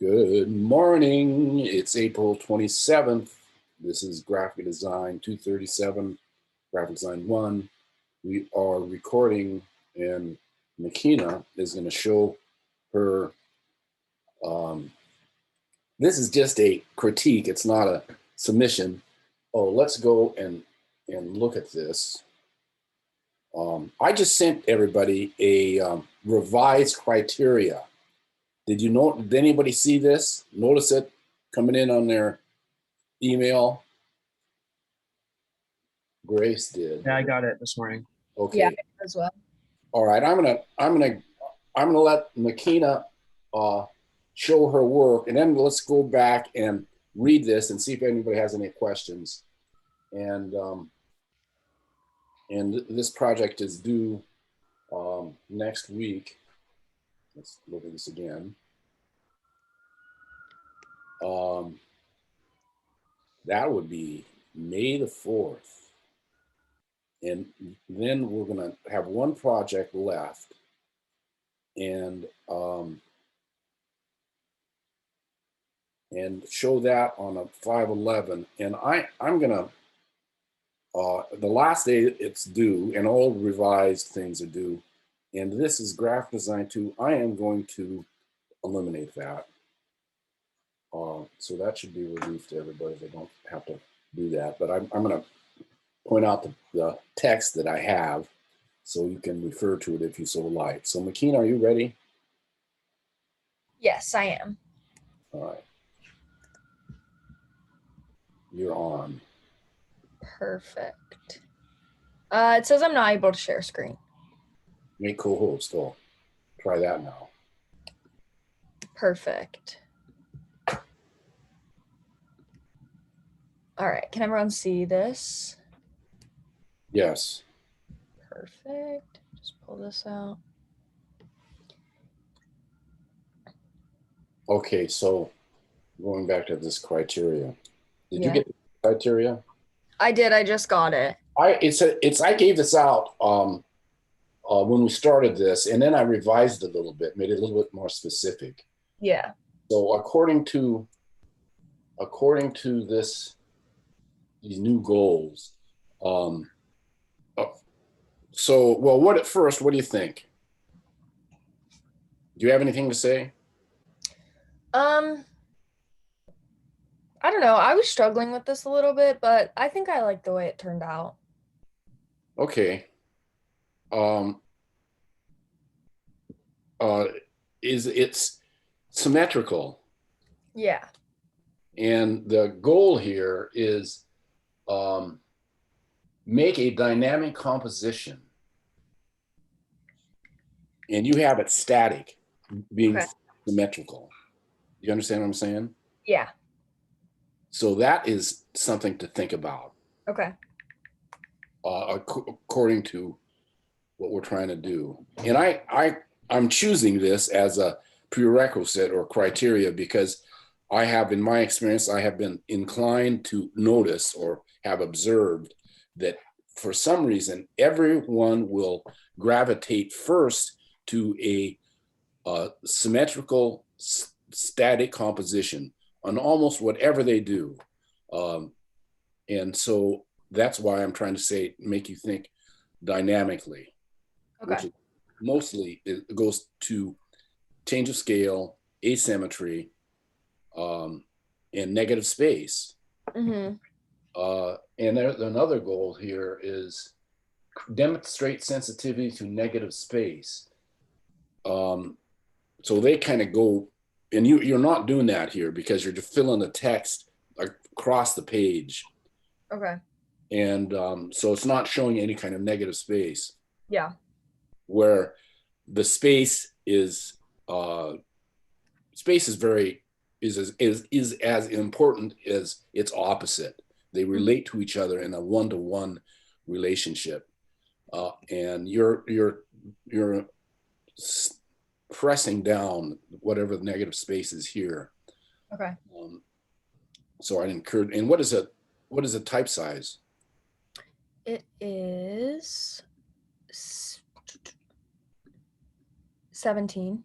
Good morning. It's April 27th. This is Graphic Design 237, Graphic Design 1. We are recording, and Makina is going to show her. This is just a critique. It's not a submission. Oh, let's go and look at this. I just sent everybody a revised criteria. Did anybody see this? Notice it coming in on their email? Grace did. Yeah, I got it this morning. Okay. Yeah, as well. All right. I'm gonna let Makina show her work, and then let's go back and read this and see if anybody has any questions. And this project is due next week. Let's look at this again. That would be May the 4th. And then we're gonna have one project left. And show that on a 5/11. And I'm gonna, the last day it's due, and all revised things are due. And this is Graphic Design 2. I am going to eliminate that. So that should be relief to everybody. They don't have to do that. But I'm going to point out the text that I have so you can refer to it if you so like. So Makina, are you ready? Yes, I am. All right. You're on. Perfect. It says I'm not able to share screen. Make co-host. Oh, try that now. Perfect. All right, can everyone see this? Yes. Perfect. Just pull this out. Okay, so going back to this criteria. Did you Yeah. get the criteria? I did. I just got it. I gave this out when we started this, and then I revised it a little bit, made it a little bit more specific. Yeah. So according to these new goals, what do you think? Do you have anything to say? I don't know. I was struggling with this a little bit, but I think I like the way it turned out. Okay. It's symmetrical. Yeah. And the goal here is make a dynamic composition. And you have it static, being symmetrical. You understand what I'm saying? Yeah. So that is something to think about. Okay. According to what we're trying to do. And I'm choosing this as a prerequisite or criteria because I have, in my experience, I have been inclined to notice or have observed that for some reason, everyone will gravitate first to a symmetrical, static composition on almost whatever they do. And so that's why I'm trying to say, make you think dynamically. Okay. Which mostly it goes to change of scale, asymmetry, and negative space. Mm-hmm. And there's another goal here is demonstrate sensitivity to negative space. So they kind of go, and you're not doing that here because you're just filling the text across the page. Okay. And so it's not showing any kind of negative space. Yeah. Where the space is as important as its opposite. They relate to each other in a one-to-one relationship, and you're pressing down whatever the negative space is here. Okay. So I encourage. And what is a type size? It is 17.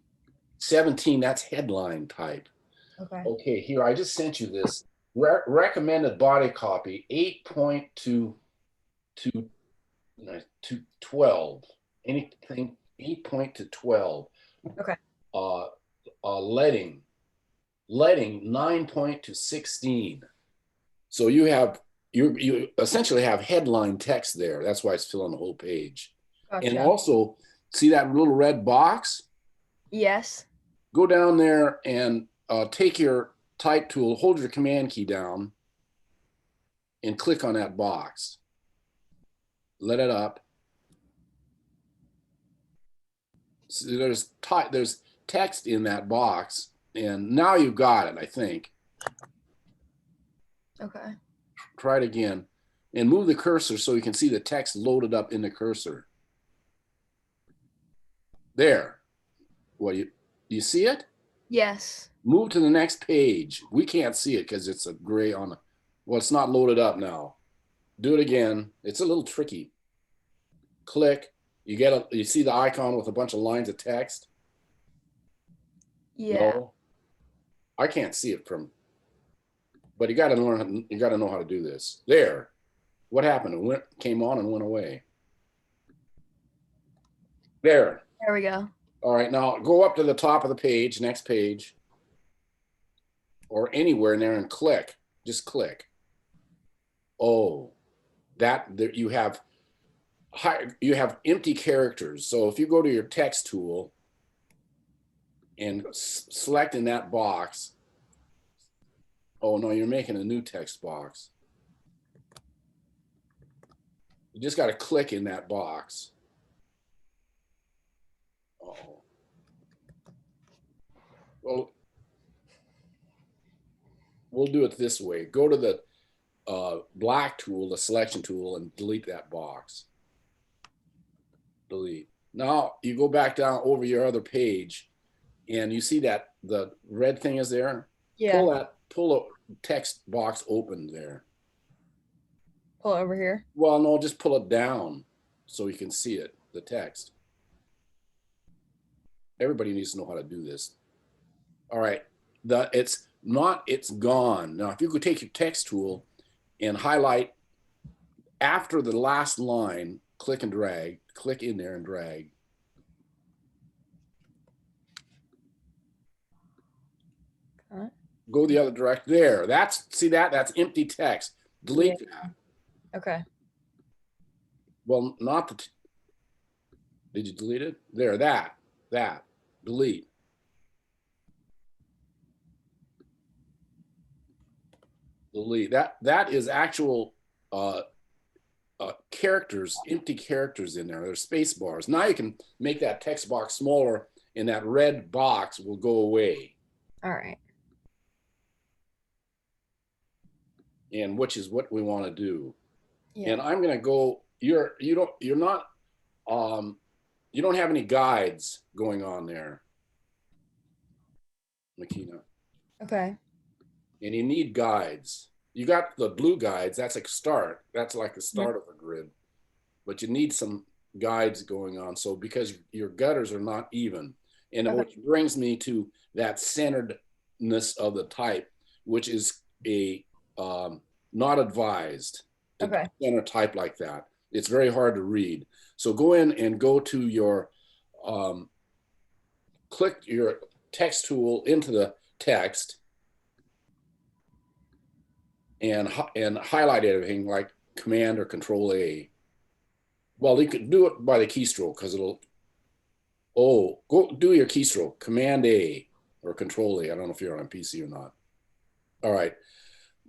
17. That's headline type. Okay. Okay, here, I just sent you this recommended body copy 8.2 to 12. Anything 8 to 12. Okay. Uh, leading 9 to 16. So you essentially have headline text there. That's why it's filling the whole page. And Gotcha. also, see that little red box? Yes. Go down there and take your type tool, hold your command key down, and click on that box. Let it up. So there's text in that box, and now you've got it, I think. Okay. Try it again, and move the cursor so you can see the text loaded up in the cursor. There. What do you see it? Yes. Move to the next page. We can't see it because it's a gray on the, well, it's not loaded up now. Do it again. It's a little tricky. Click. You see the icon with a bunch of lines of text? Yeah. No. I can't see it from, but you got to know how to do this. There. What happened? It came on and went away. There. There we go. All right, now go up to the top of the page, next page, or anywhere in there and click. Just click. Oh, there you have empty characters. So if you go to your text tool and select in that box, oh no, you're making a new text box. You just got to click in that box. Oh, well, we'll do it this way. Go to the black tool, the selection tool, and delete that box. Delete. Now you go back down over your other page, and you see that the red thing is there. Yeah. Pull a text box open there. Pull it over here. Well, no, just pull it down so you can see it, the text. Everybody needs to know how to do this. All right, it's gone. Now, if you could take your text tool and highlight after the last line, click and drag, click in there and drag. Okay. Go the other direction. There, that's empty text. Delete that. Okay. Well, not the, did you delete it? There, that, delete. Delete, that is actual characters, empty characters in there. There's space bars. Now you can make that text box smaller and that red box will go away. All right. And which is what we want to do. Yeah. And I'm going to go, you don't have any guides going on there, Makina. Okay. And you need guides. You got the blue guides. That's like start. That's like the start of a grid. But you need some guides going on. So because your gutters are not even. And Okay. which brings me to that centeredness of the type, which is a not advised to center type like that. It's very hard to read. So go in and go to your, click your text tool into the text and highlight everything like Command or Control A. Well, you could do it by the keystroke because it'll, go do your keystroke, Command A or Control A. I don't know if you're on PC or not. All right.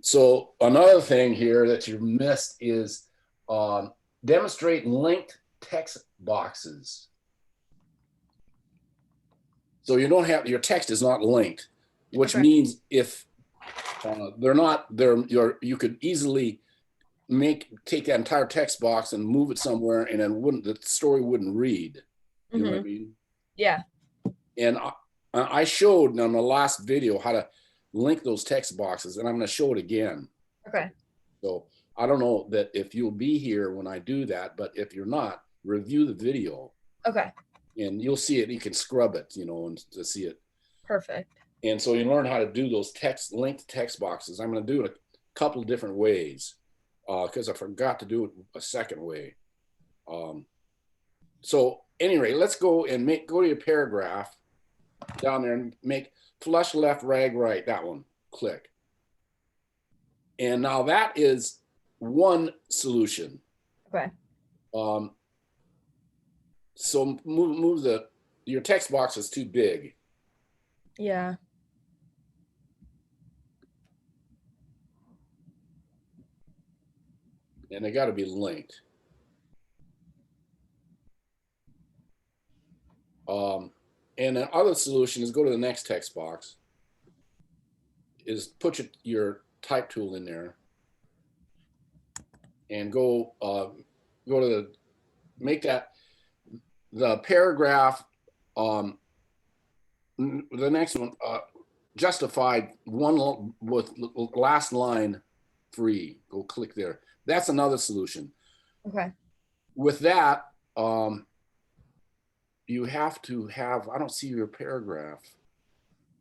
So another thing here that you missed is demonstrate linked text boxes. So you don't have, your text is not linked, which means if they're not there, you could easily take that entire text box and move it somewhere, and then the story wouldn't read. You know what I mean? Yeah. And I showed on the last video how to link those text boxes, and I'm going to show it again. Okay. So I don't know that if you'll be here when I do that, but if you're not, review the video. Okay. And you'll see it. You can scrub it, and to see it. Perfect. And so you learn how to do those linked text boxes. I'm going to do it a couple of different ways because I forgot to do it a second way. So anyway, let's go and go to your paragraph down there and make flush left, rag right, that one, click. And now that is one solution. Okay. So move your text box is too big. Yeah. And they got to be linked. And the other solution is go to the next text box, is put your type tool in there and go to make that the paragraph, the next one, justified one with last line free. Go click there. That's another solution. Okay. With that, you have to have, I don't see your paragraph.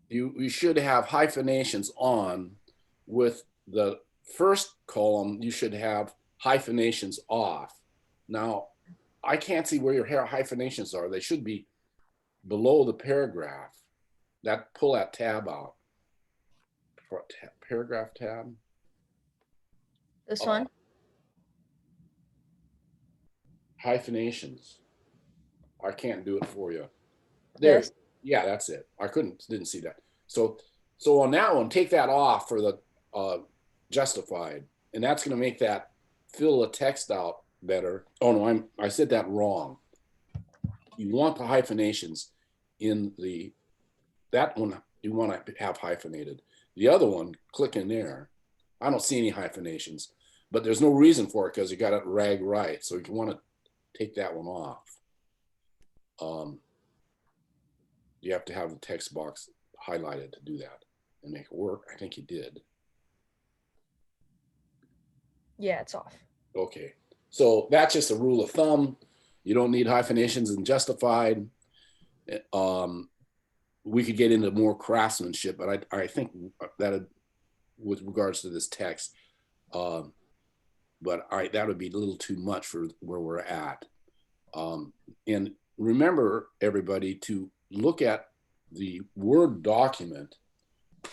You should have hyphenations on. With the first column, you should have hyphenations off. Now, I can't see where your hyphenations are. They should be below the paragraph. Pull that tab out. Paragraph tab. This one? Hyphenations. I can't do it for you. There. This? Yeah, that's it. I didn't see that. So on that one, take that off for the justified, and that's going to make that fill the text out better. Oh no, I said that wrong. You want the hyphenations in that one. You want to have hyphenated. The other one, click in there. I don't see any hyphenations, but there's no reason for it because you got it rag right. So you want to take that one off. You have to have the text box highlighted to do that and make it work. I think you did. Yeah, it's off. Okay, so that's just a rule of thumb. You don't need hyphenations in justified. We could get into more craftsmanship, but I think that with regards to this text, but that would be a little too much for where we're at. And remember, everybody, to look at the Word document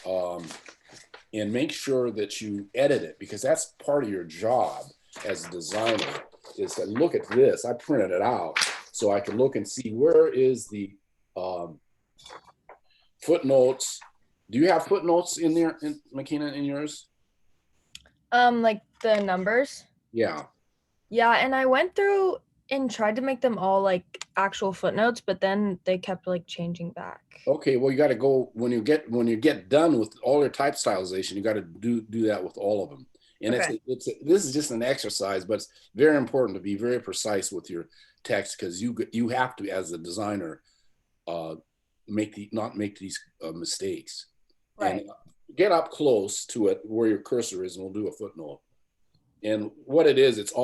and make sure that you edit it, because that's part of your job as a designer, is to look at this. I printed it out so I can look and see where is the footnotes. Do you have footnotes in there, McKenna, in yours? Like the numbers? Yeah. Yeah, and I went through and tried to make them all like actual footnotes, but then they kept like changing back. Okay, well, you got to go when you get done with all your type stylization. You got to do that with all of them. And Okay. This is just an exercise, but it's very important to be very precise with your text, because you have to, as a designer, not make these mistakes. Right. And get up close to it where your cursor is, and we'll do a footnote. And what it is, it's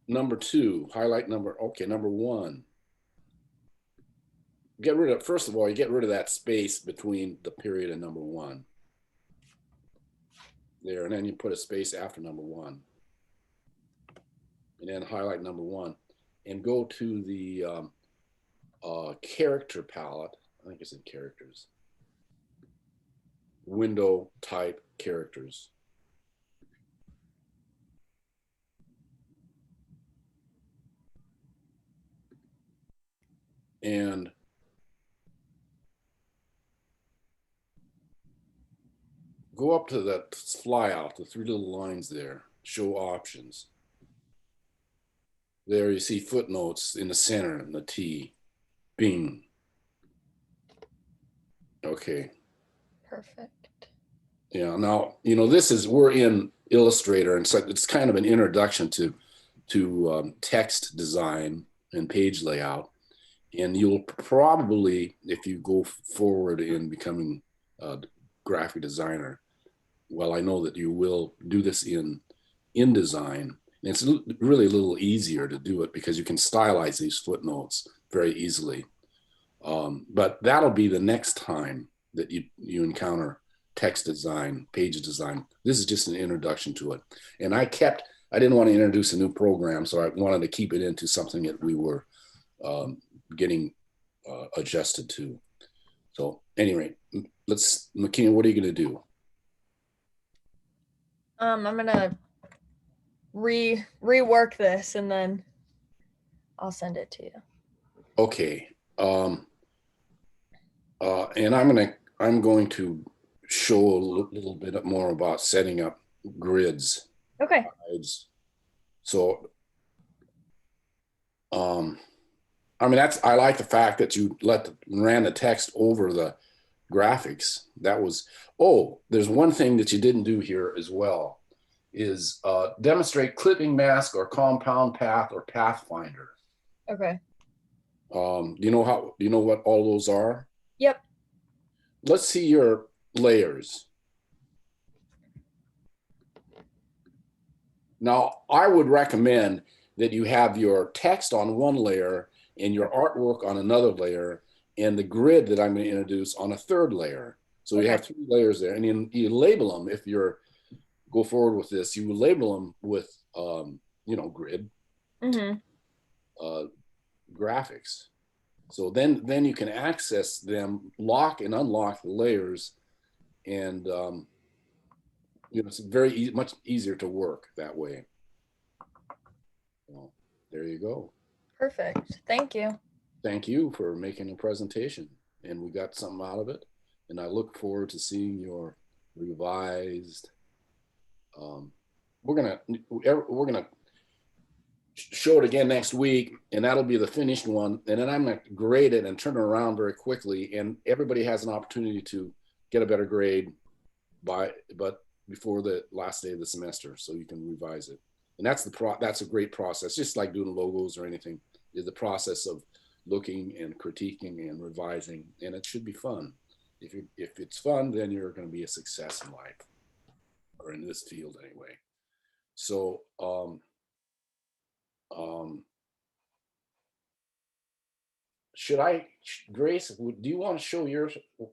number 2, highlight number 1. First of all, you get rid of that space between the period and number 1. There, and then you put a space after number 1. And then highlight number 1. And go to the character palette. I think it's in characters. Window type characters. And go up to that flyout, the 3 little lines there, show options. There you see footnotes in the center and the T. Bing. Okay. Perfect. Yeah, now, we're in Illustrator, and so it's kind of an introduction to text design and page layout. And you'll probably, if you go forward in becoming a graphic designer, well, I know that you will do this in InDesign. And it's really a little easier to do it because you can stylize these footnotes very easily. But that'll be the next time that you encounter text design, page design. This is just an introduction to it. And I didn't want to introduce a new program, so I wanted to keep it into something that we were getting adjusted to. So anyway, Makina, what are you going to do? I'm gonna rework this and then I'll send it to you. Okay. And I'm going to show a little bit more about setting up grids. Okay. So, I mean, I like the fact that you ran the text over the graphics. There's one thing that you didn't do here as well is demonstrate clipping mask or compound path or pathfinder. Okay. Do you know what all those are? Yep. Let's see your layers. Now, I would recommend that you have your text on one layer and your artwork on another layer and the grid that I'm going to introduce on a third layer. So you have 3 layers there, and you label them. If you're go forward with this, you label them with, grid graphics. So then you can access them, lock and unlock the layers, and it's much easier to work that way. Well, there you go. Perfect. Thank you. Thank you for making a presentation, and we got something out of it. And I look forward to seeing your revised. We're gonna show it again next week, and that'll be the finished one. And then I'm gonna grade it and turn it around very quickly, and everybody has an opportunity to get a better grade before the last day of the semester, so you can revise it. And that's a great process, just like doing logos or anything. Is the process of looking and critiquing and revising, and it should be fun. If it's fun, then you're going to be a success in life, or in this field anyway. So Grace, do you want to show your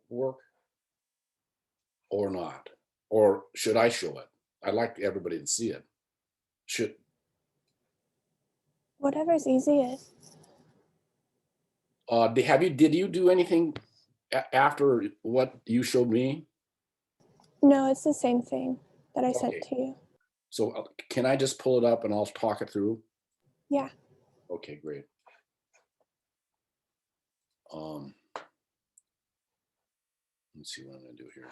work or not? Or should I show it? I'd like everybody to see it. Whatever's easiest. Did you do anything after what you showed me? No, it's the same thing that I sent to you. So can I just pull it up and I'll talk it through? Yeah. Okay, great. Let's see what I'm gonna do here.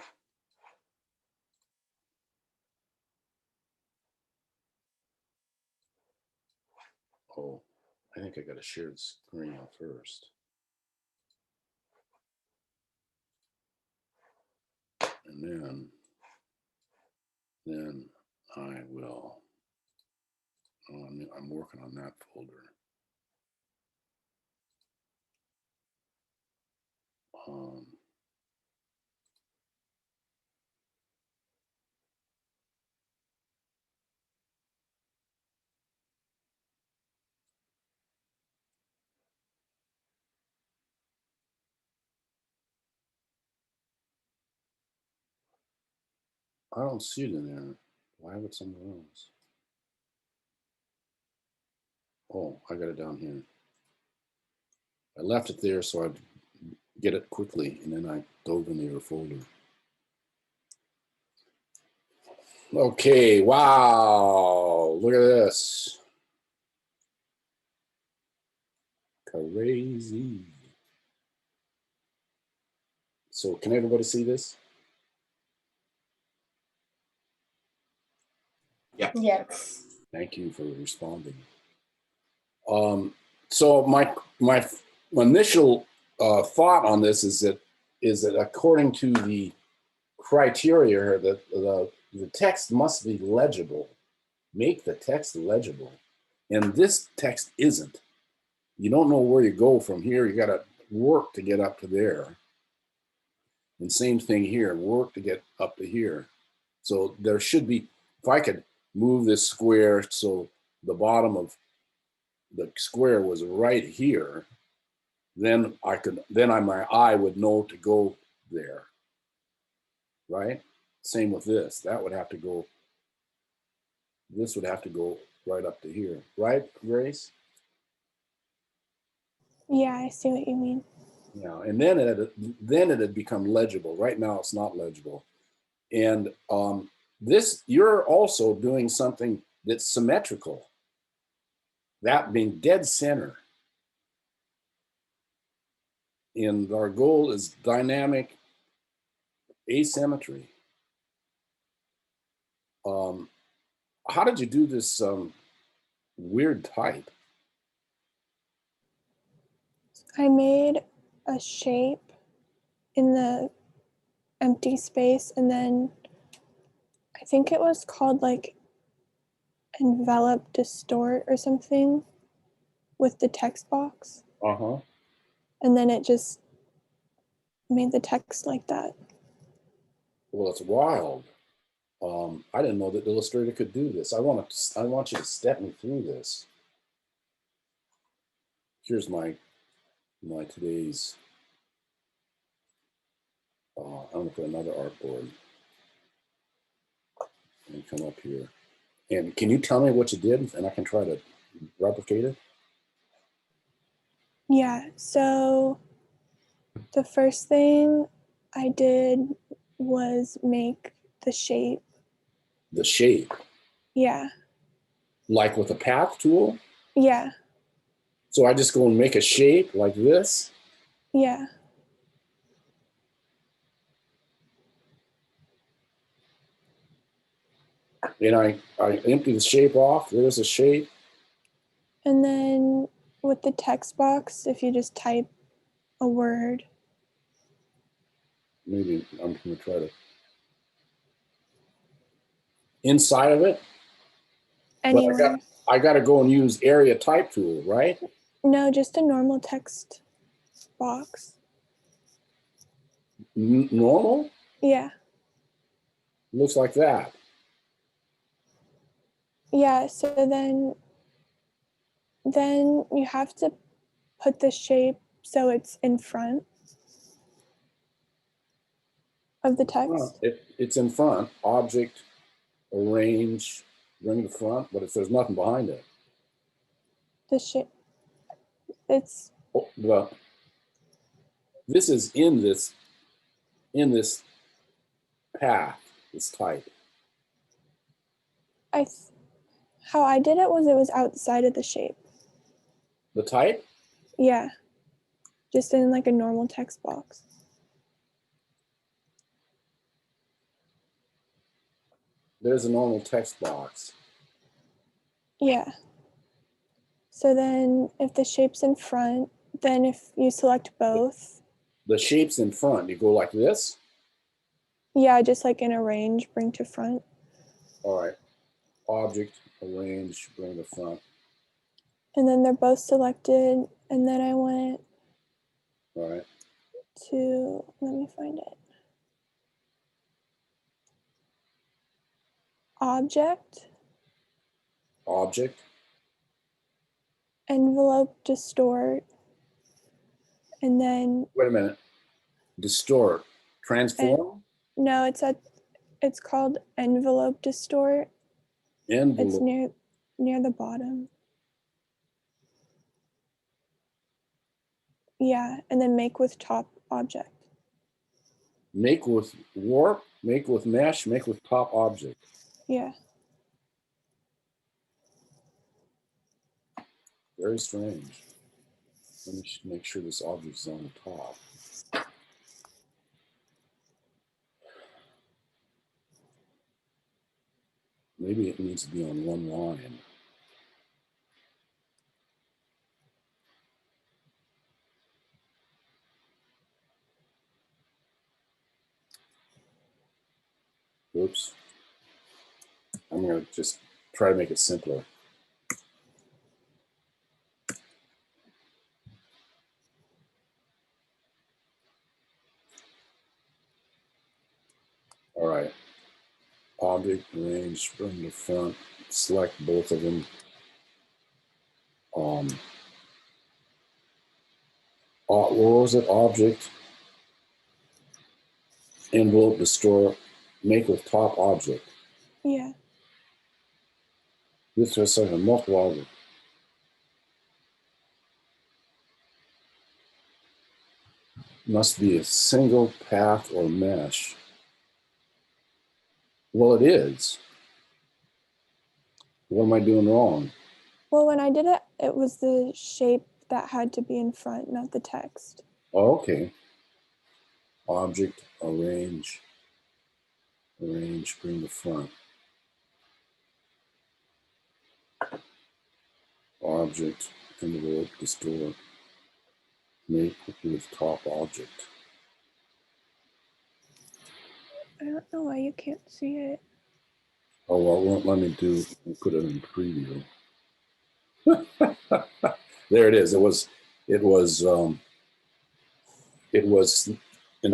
Oh, I think I got a shared screen first. And then I will, I'm working on that folder. I don't see it in there. Do I have it somewhere else? Oh, I got it down here. I left it there so I'd get it quickly, and then I dove into your folder. Okay, wow, look at this. Crazy. So can everybody see this? Yeah. Yes. Thank you for responding. So my initial thought on this is that according to the criteria, the text must be legible. Make the text legible, and this text isn't. You don't know where you go from here. You got to work to get up to there. And same thing here, work to get up to here. So there should be, if I could move this square so the bottom of the square was right here, then my eye would know to go there, right? Same with this. That would have to go, this would have to go right up to here, right, Grace? Yeah, I see what you mean. Yeah, and then it had become legible. Right now, it's not legible. And this, you're also doing something that's symmetrical. That being dead center. And our goal is dynamic asymmetry. How did you do this weird type? I made a shape in the empty space, and then I think it was called like envelop distort or something with the text box. Uh-huh. And then it just made the text like that. Well, it's wild. I didn't know that Illustrator could do this. I want you to step me through this. Here's my today's. I'm gonna put another artboard and come up here. And can you tell me what you did, and I can try to replicate it? Yeah, so the first thing I did was make the shape. The shape, Yeah, like with a path tool. yeah, So I just go and make a shape like this. yeah. And I empty the shape off. There's a shape. And then with the text box, if you just type a word. Maybe I'm going to try to. Inside of it. Anywhere. I got to go and use area type tool, right? No, just a normal text box. Normal? Yeah. Looks like that. Yeah, so then you have to put the shape so it's in front of the text. It's in front. Object, arrange, bring to front, but if there's nothing behind it. The shape, it's Oh, well, this is in this path, this type. how I did it was outside of the shape. The type? Yeah, just in like a normal text box. There's a normal text box. Yeah. So then if the shape's in front, then if you select both. The shape's in front. You go like this. Yeah, just like in arrange, bring to front. All right. Object, arrange, bring to front. And then they're both selected. And then I went All right. to, let me find it. Object. Object. Envelope distort. And then Wait a minute. Distort. Transform? no, it's called envelope distort. Envelope. It's near the bottom. Yeah, and then make with top object. Make with warp, make with mesh, make with top object. Yeah. Very strange. Let me make sure this object is on the top. Maybe it needs to be on one line. Oops. I'm going to just try to make it simpler. All right. Object, range, bring to front, select both of them. what was it? Object, envelope, distort, make with top object. Yeah. This is a multiple object. Must be a single path or mesh. Well, it is. What am I doing wrong? Well, when I did it, it was the shape that had to be in front, not the text. Oh, okay. Object, arrange, bring the front. Object, envelope, distort, make with top object. I don't know why you can't see it. Oh, well, it won't let me put it in preview. There it is. It was in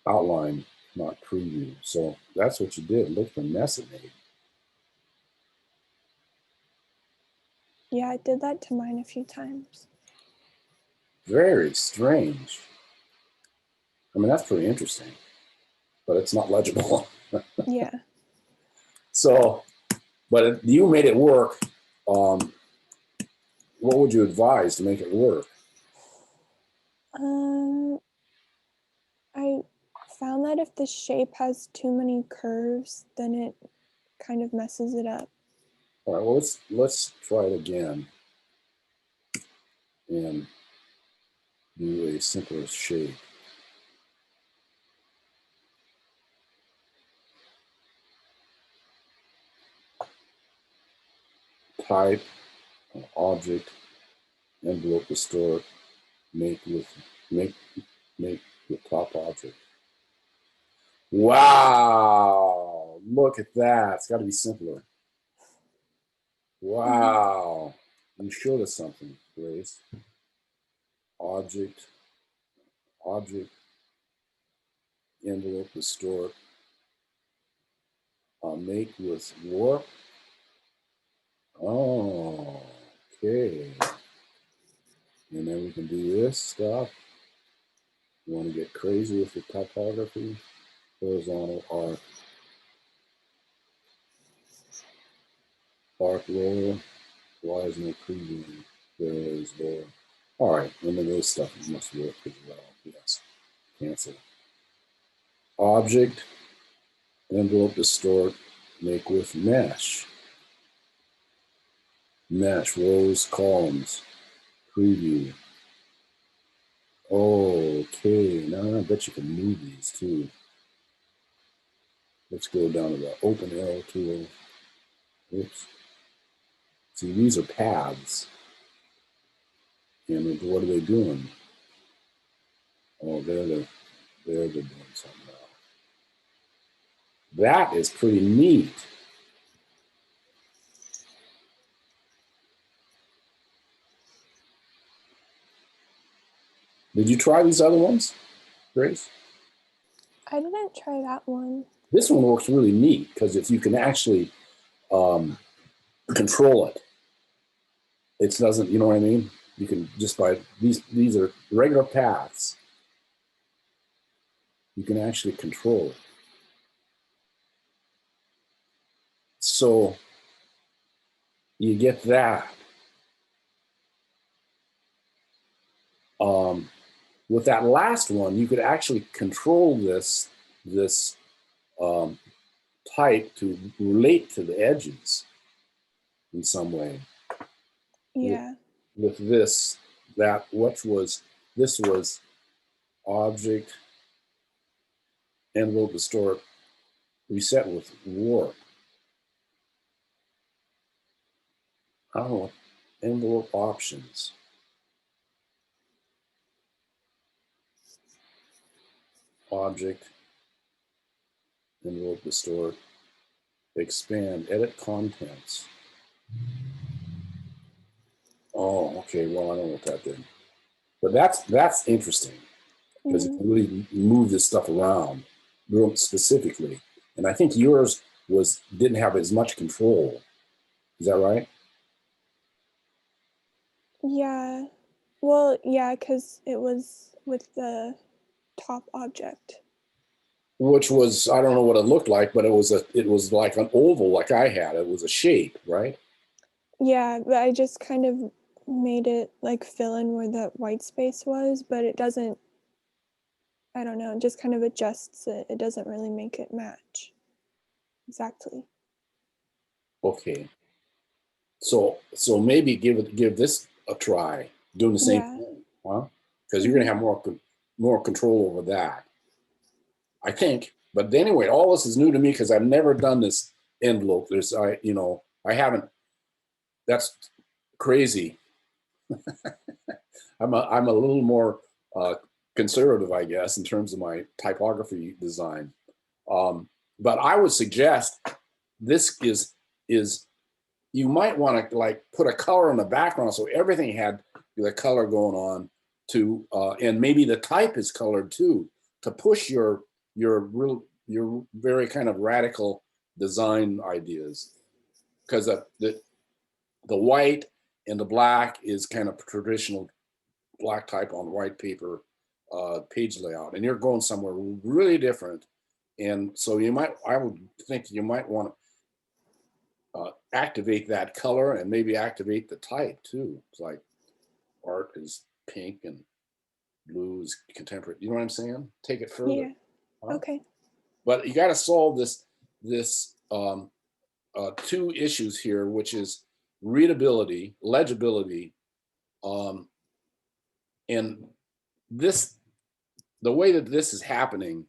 outline, not preview. So that's what you did. Look at the mess it made. Yeah, I did that to mine a few times. Very strange. I mean, that's pretty interesting, but it's not legible. Yeah. So, but you made it work. What would you advise to make it work? I found that if the shape has too many curves, then it kind of messes it up. All right, well, let's try it again and do a simpler shape. Type, object, envelope, distort, make with top object. Wow, look at that. It's got to be simpler. Wow, you showed us something, Grace. Object, envelope, distort, make with warp. Oh, okay. And then we can do this stuff. You want to get crazy with the typography? Horizontal arc roller. Why is no previewing? There is there. All right, and then this stuff must work as well. Yes, cancel. Object, envelope, distort, make with mesh. Mesh, rows, columns, preview. Okay, now I bet you can move these too. Let's go down to the open arrow tool. Oops. See, these are paths. And what are they doing? Oh, they're doing something else. That is pretty neat. Did you try these other ones, Grace? I didn't try that one. This one works really neat because if you can actually control it, it doesn't, you know what I mean? You can just by these are regular paths. You can actually control it. So you get that. With that last one, you could actually control this type to relate to the edges in some way. Yeah. With this, this was object, envelope, distort, reset with warp. Oh, envelope options. Object, envelope, distort, expand, edit contents. Oh, okay. Well, I don't know what that did, but that's interesting because it can really move this stuff around real specifically. And I think yours didn't have as much control. Is that right? Yeah. Well, yeah, because it was with the top object. Which was, I don't know what it looked like, but it was like an oval like I had. It was a shape, right? Yeah, but I just kind of made it like fill in where that white space was, but it doesn't, I don't know, it just kind of adjusts it. It doesn't really make it match exactly. Okay. So maybe give this a try, doing the same Yeah. thing, huh? Because you're gonna have more control over that, I think. But anyway, all this is new to me because I've never done this envelope. I haven't. That's crazy. I'm a little more conservative, I guess, in terms of my typography design. But I would suggest this is you might want to like put a color in the background so everything had the color going on to and maybe the type is colored too to push your very kind of radical design ideas because the white and the black is kind of traditional black type on white paper page layout, and you're going somewhere really different. And so I would think you might want to activate that color and maybe activate the type too. It's like art is pink and blue is contemporary. You know what I'm saying? Take it further. Yeah. Huh? Okay. But you got to solve this two issues here, which is readability, legibility, um, and this the way that this is happening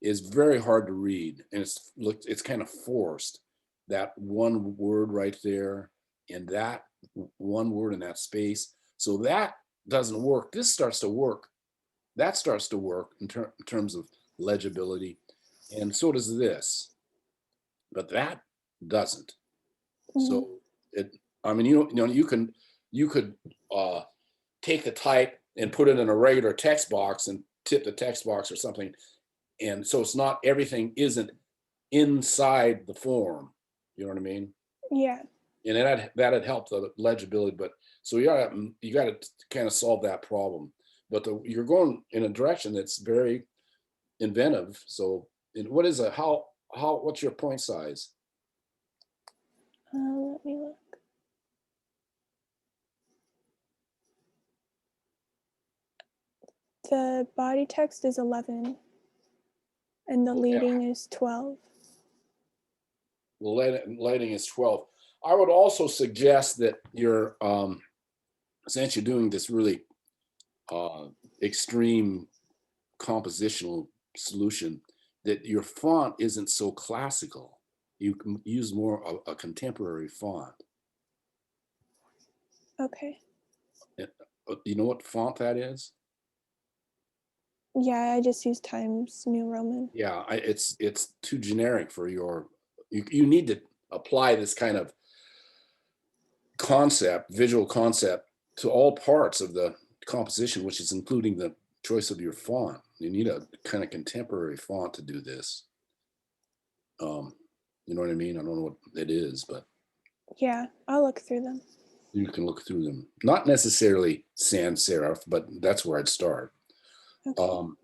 is very hard to read, and it's kind of forced. That one word right there, and that one word in that space. So that doesn't work. This starts to work. That starts to work in terms of legibility, and so does this. But that doesn't. Mhm. So it. I mean, you could uh, take the type and put it in a regular text box and tip the text box or something, and so it's not everything isn't inside the form. You know what I mean? Yeah. And that'd help the legibility. But so you gotta kind of solve that problem. But you're going in a direction that's very inventive. So, and what is a how what's your point size? Let me look. The body text is 11 and the Yeah, leading is 12. lighting is 12. I would also suggest that since you're doing this really uh, extreme compositional solution, that your font isn't so classical. You can use more a contemporary font. Okay. You know what font that is? Yeah, I just use Times New Roman. Yeah, it's too generic for you need to apply this kind of visual concept to all parts of the composition, which is including the choice of your font. You need a kind of contemporary font to do this. Um, you know what I mean? I don't know what it is, but Yeah, I'll look through them. you can look through them. Not necessarily sans serif, but that's where I'd start. Okay. Um,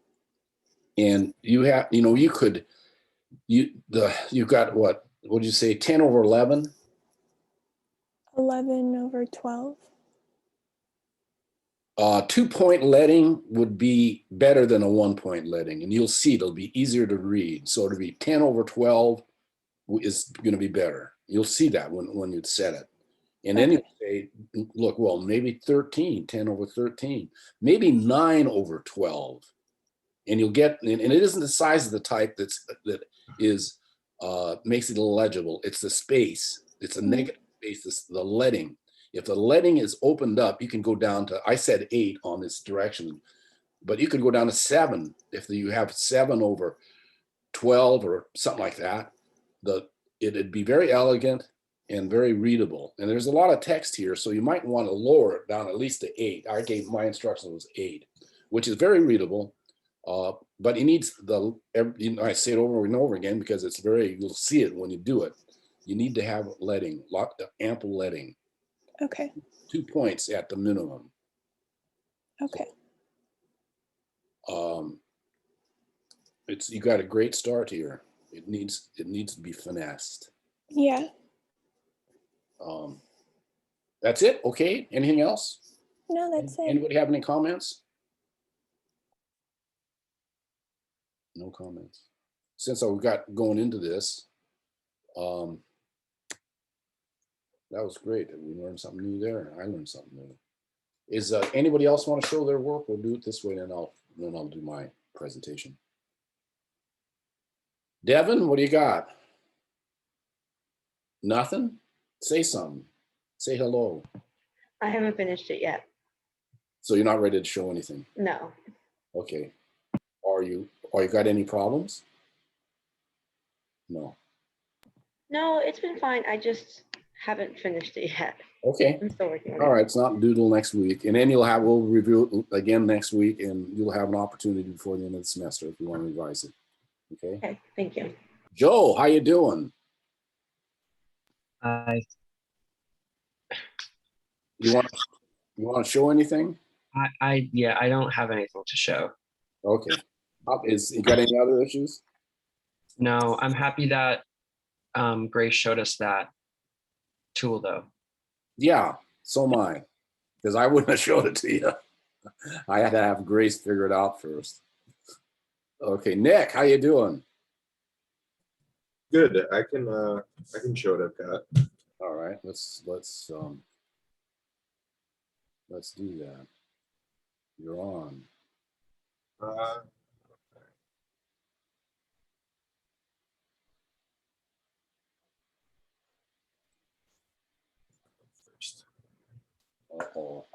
and you've got what did you say, 10 over 11? 11 over 12. 2-point leading would be better than a 1-point leading, and you'll see it'll be easier to read. So it'll be 10 over 12 is going to be better. You'll see that when you set it. And then you Okay. say, look, well, maybe 13, 10 over 13, maybe 9 over 12. And you'll get, and it isn't the size of the type that is makes it illegible. It's the space. It's a Mhm. negative space, the leading. If the leading is opened up, you can go down to, I said 8 on this direction, but you could go down to 7 if you have 7 over 12 or something like that. It'd be very elegant and very readable. And there's a lot of text here, so you might want to lower it down at least to 8. I gave my instruction was 8, which is very readable. But it needs I say it over and over again because you'll see it when you do it. You need to have leading, ample leading, Okay. 2 points at the minimum. Okay. You got a great start here. It needs to be finessed. Yeah. That's it. Okay. Anything else? No, that's it. Anybody have any comments? No comments. Since I got going into this, that was great. We learned something new there. I learned something new. Is anybody else want to show their work? We'll do it this way, and then I'll do my presentation. Devin, what do you got? Nothing? Say something. Say hello. I haven't finished it yet. So you're not ready to show anything? No. Okay. Are you got any problems? No. No, it's been fine. I just haven't finished it yet. Okay. I'm still working on All it. right. It's not due till next week. And then we'll review it again next week, and you'll have an opportunity before the end of the semester if you want to revise it. Okay. Okay, thank you. Joe, how you doing? You want to show anything? Yeah, I don't have anything to show. Okay. You got any other issues? No, I'm happy that Grace showed us that tool though. Yeah, so am I. Because I wouldn't have showed it to you. I had to have Grace figure it out first. Okay, Nick, how you doing? Good. I can show what I've got. All right, let's do that. You're on. First. Uh-oh.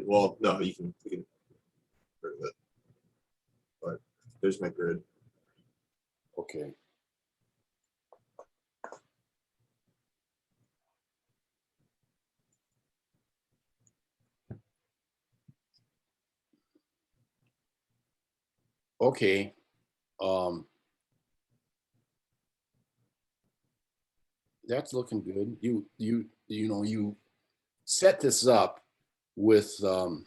Well, no, we can rid of it. But there's my grid. Okay. Okay. That's looking good. You set this up with an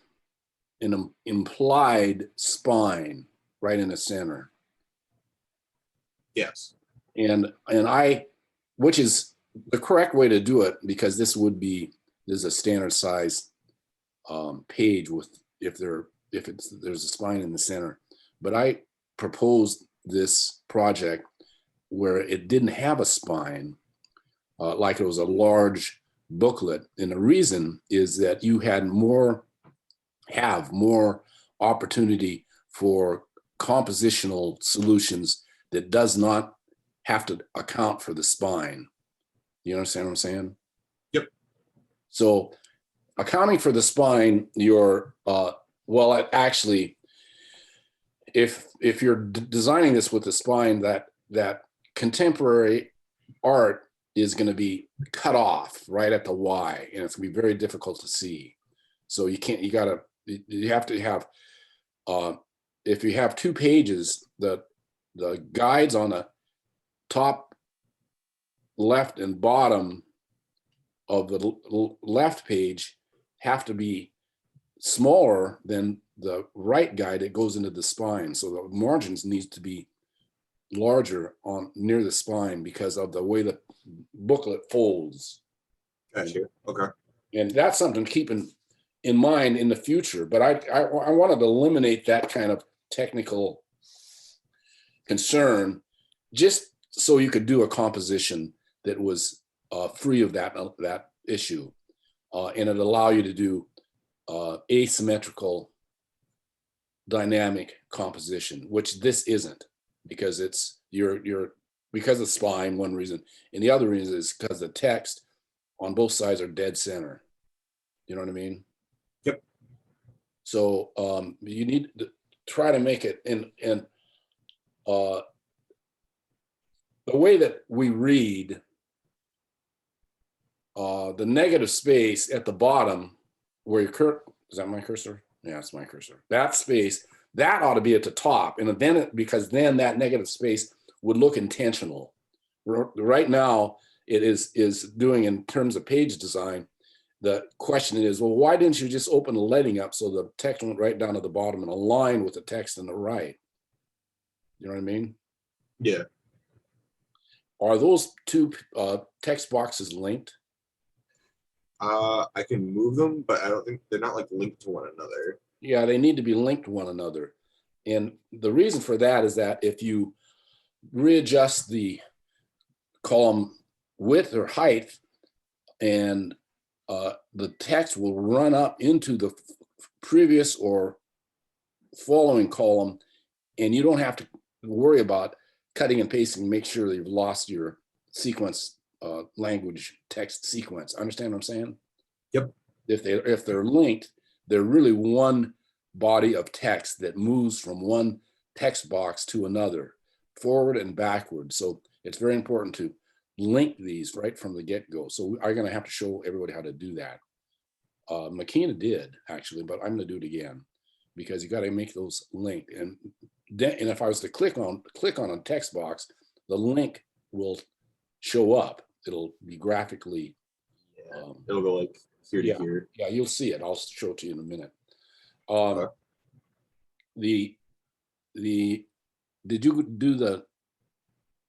implied spine right in the center. Yes. And which is the correct way to do it, because this is a standard size page with there's a spine in the center. But I proposed this project where it didn't have a spine, like it was a large booklet. And the reason is that you have more opportunity for compositional solutions that does not have to account for the spine. You understand what I'm saying? Yep. So accounting for the spine, actually, if you're designing this with the spine, that contemporary art is going to be cut off right at the Y, and it's going to be very difficult to see. So you have to have, if you have two pages, the guides on the top left and bottom of the left page have to be smaller than the right guide that goes into the spine. So the margins needs to be larger near the spine because of the way the booklet folds. Gotcha. Okay. And that's something to keep in mind in the future. But I wanted to eliminate that kind of technical concern, just so you could do a composition that was free of that issue, and it allow you to do asymmetrical dynamic composition, which this isn't, because it's because of spine, one reason, and the other reason is because the text on both sides are dead center. You know what I mean? Yep. So you need to try to make it in the way that we read, the negative space at the bottom where is that my cursor? Yeah, it's my cursor. That space, that ought to be at the top. And then because then that negative space would look intentional. Right now, it is doing, in terms of page design, the question is, well, why didn't you just open the leading up so the text went right down to the bottom and align with the text on the right? You know what I mean? Yeah. Are those two text boxes linked? I can move them, but I don't think they're not like linked to one another. Yeah, they need to be linked to one another. And the reason for that is that if you readjust the column width or height, and the text will run up into the previous or following column, and you don't have to worry about cutting and pasting, make sure you've lost your sequence language text sequence. Understand what I'm saying? Yep. If they're linked, they're really one body of text that moves from one text box to another, forward and backward. So it's very important to link these right from the get-go. So we are going to have to show everybody how to do that. Makina did actually, but I'm going to do it again because you got to make those linked. And then, and if I was to click on a text box, the link will show up. It'll be graphically. Yeah. It'll go like here to yeah. here. Yeah, you'll see it. I'll show it to you in a minute. Okay. Did you do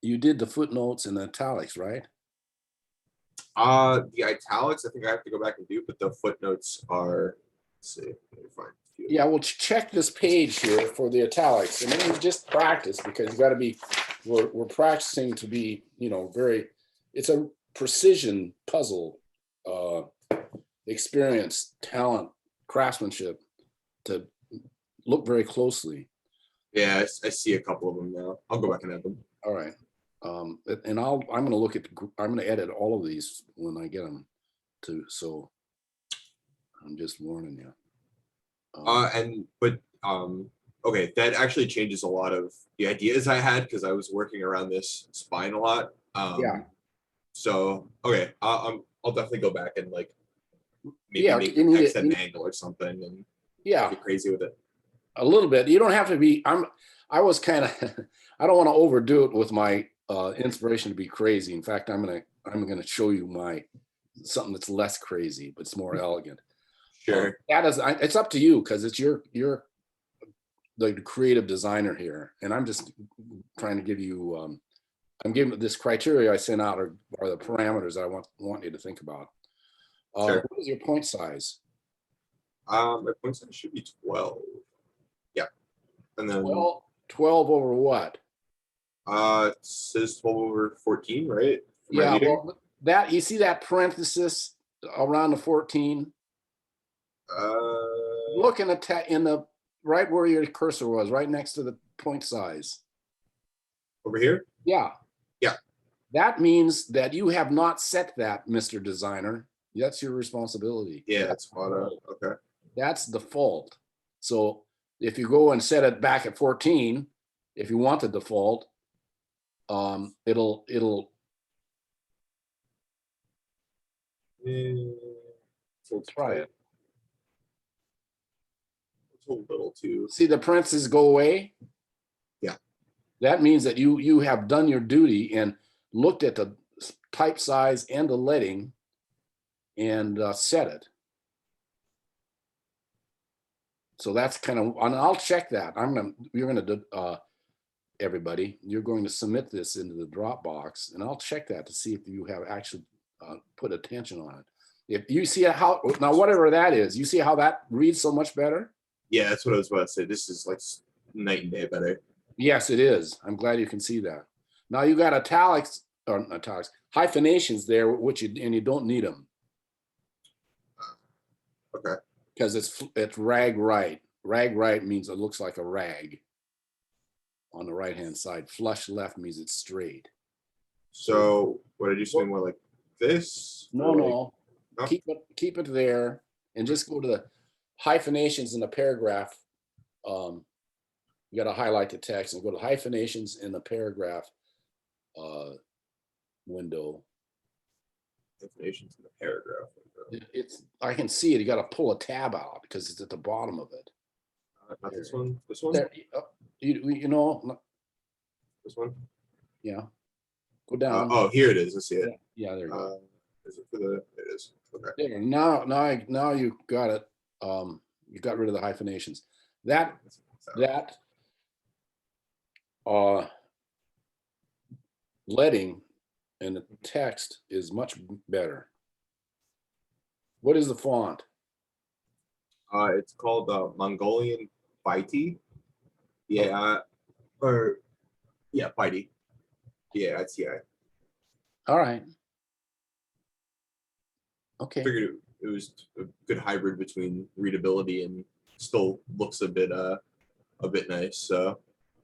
you did the footnotes and the italics, right? The italics, I think I have to go back and do, but the footnotes are, let's see, let me find a few. Yeah, well, check this page here for the italics, and then you just practice because you got to be. We're practicing to be, very. It's a precision puzzle, experience, talent, craftsmanship, to look very closely. Yeah, I see a couple of them now. I'll go back and add them. All right. And I'm going to look at, I'm going to edit all of these when I get them to, so I'm just warning you. Okay, that actually changes a lot of the ideas I had because I was working around this spine a lot. Yeah. So, okay, I'll definitely go back and like maybe Yeah, make you the need text it- at an angle or something and Yeah, get crazy with it. a little bit. You don't have to be, I was kind of, I don't want to overdo it with my inspiration to be crazy. In fact, I'm going to show you something that's less crazy, but it's more elegant. Sure. It's up to you because it's you're the creative designer here, and I'm just trying to give you. I'm giving this criteria I sent out are the parameters I want you to think about. Sure. What is your point size? My point size should be 12. Yeah. And then 12 over what? it says 12 over 14, right? Am I Yeah, reading? well, that you see that parenthesis around the 14. Look in the right where your cursor was, right next to the point size. Over here? Yeah. Yeah. That means that you have not set that, Mr. Designer. That's your responsibility. Yeah, that's spot on. Okay. That's default. So if you go and set it back at 14, if you want the default, it'll So try it. It's a little too. See the parentheses go away? Yeah. That means that you have done your duty and looked at the type size and the leading and set it. So that's kind of, and I'll check that. Everybody, you're going to submit this into the Dropbox, and I'll check that to see if you have actually put attention on it. If you see how, now whatever that is, you see how that reads so much better? Yeah, that's what I was about to say. This is like night and day better. Yes, it is. I'm glad you can see that. Now you got italics, or italics, hyphenations there, and you don't need them. Okay. Because it's rag right. Rag right means it looks like a rag on the right hand side. Flush left means it's straight. So what did you say more like this? No, Or like- no. no? Keep it there and just go to the hyphenations in the paragraph. You got to highlight the text and go to hyphenations in the paragraph window. Information's in the paragraph. I can see it. You got to pull a tab out because it's at the bottom of it. Not this one. This one. There, you know, This one. yeah. Go down. Oh, here it is. I see it. Yeah, there you go. Is it for the? It is. There, now you got it. You got rid of the hyphenations. That leading in the text is much better. What is the font? It's called Mongolian Bitey. Yeah, or yeah, Bitey. Yeah, it's All right. Okay. Figured it was a good hybrid between readability and still looks a bit nice. So,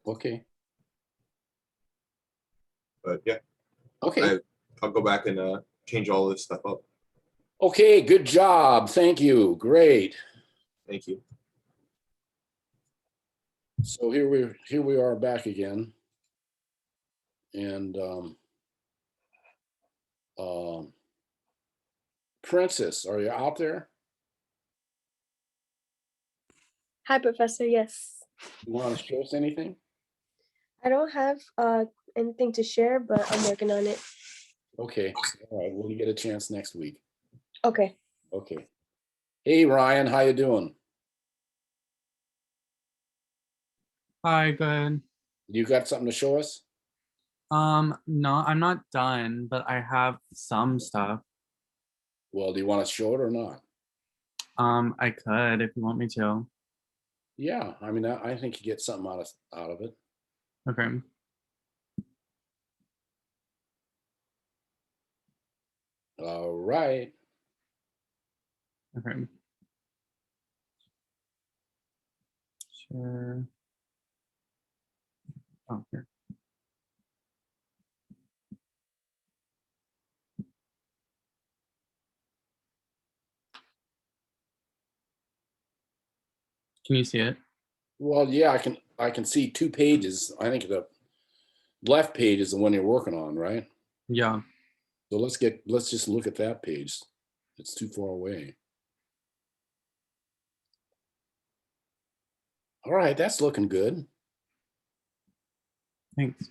Okay. but yeah, Okay. I'll go back and change all this stuff up. Okay. Good job. Thank you. Great. Thank you. So here we are back again. And Princess, are you out there? Hi, Professor. Yes. You want to show us anything? I don't have anything to share, but I'm working on it. Okay. All right. We'll get a chance next week. Okay. Okay. Hey, Ryan, how you doing? Hi, good. You got something to show us? No, I'm not done, but I have some stuff. Well, do you want to show it or not? I could if you want me to. Yeah. I mean, I think you get something out of it. Okay. All right. Okay. Sure. Oh, here. Can you see it? Well, yeah, I can see 2 pages. I think the left page is the one you're working on, right? Yeah. So let's just look at that page. It's too far away. All right, that's looking good. Thanks.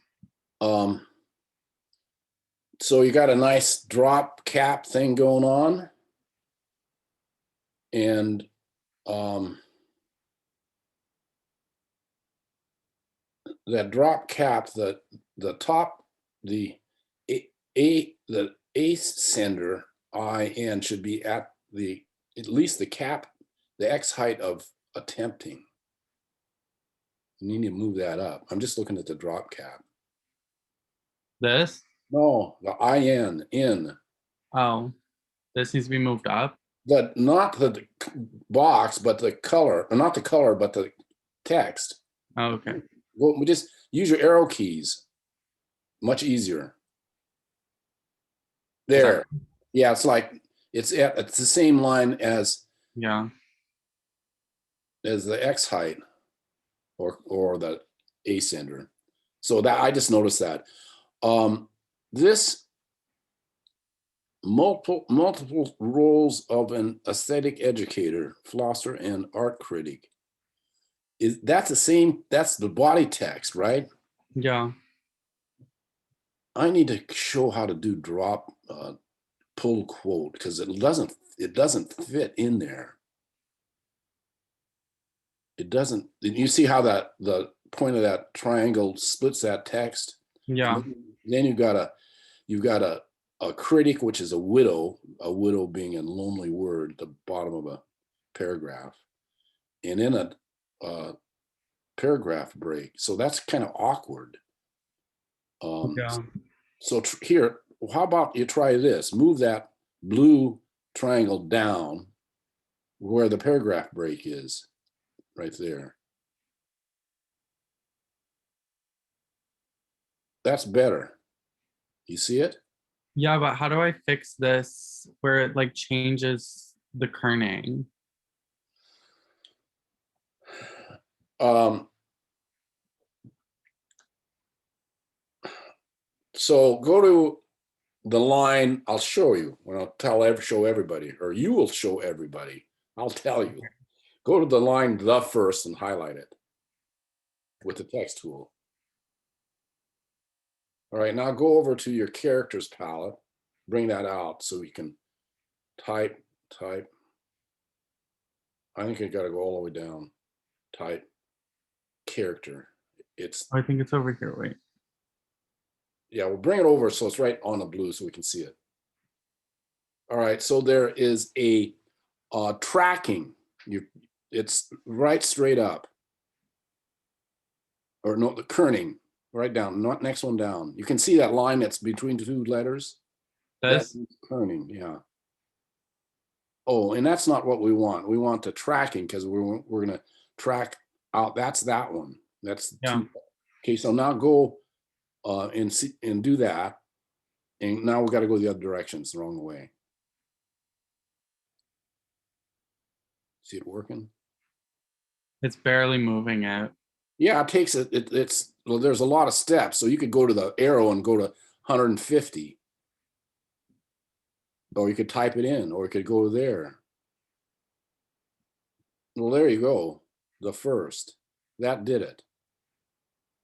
So you got a nice drop cap thing going on. And that drop cap, the top, the ace sender IN should be at least the cap, the X height of attempting. You need to move that up. I'm just looking at the drop cap. This? No, the IN in. Oh, this needs to be moved up. Not the box, but the color, or not the color, but the text. Oh, okay. Well, we just use your arrow keys. Much easier. There. Yeah, it's like it's the same line as Yeah. the X height or the ascender. So that I just noticed that. This multiple roles of an aesthetic educator, philosopher, and art critic. That's the body text, right? Yeah. I need to show how to do drop pull quote because it doesn't fit in there. It doesn't. You see how the point of that triangle splits that text? Yeah. Then you've got a critic, which is a widow being a lonely word at the bottom of a paragraph, and then a paragraph break. So that's kind of awkward. Yeah. So here, how about you try this? Move that blue triangle down where the paragraph break is, right there. That's better. You see it? Yeah, but how do I fix this where it like changes the kerning? So go to the line. I'll show you when show everybody, or you will show everybody. I'll tell you. Go to the line the first and highlight it with the text tool. All right, now go over to your characters palette, bring that out so we can type. I think I gotta go all the way down. Type, character. It's, I think it's over here. Wait. yeah, we'll bring it over so it's right on the blue so we can see it. All right, so there is a tracking. It's right straight up. Or no, the kerning, right down, not next one down. You can see that line that's between the two letters. This. That's kerning, yeah. Oh, and that's not what we want. We want the tracking because we're gonna track out. That's that one. That's Yeah. two. Okay, so now go and see and do that. And now we got to go the other direction. It's the wrong way. See it working? It's barely moving it. Yeah, it takes it. It's well, there's a lot of steps. So you could go to the arrow and go to 150. Or you could type it in, or you could go there. Well, there you go. The first. That did it.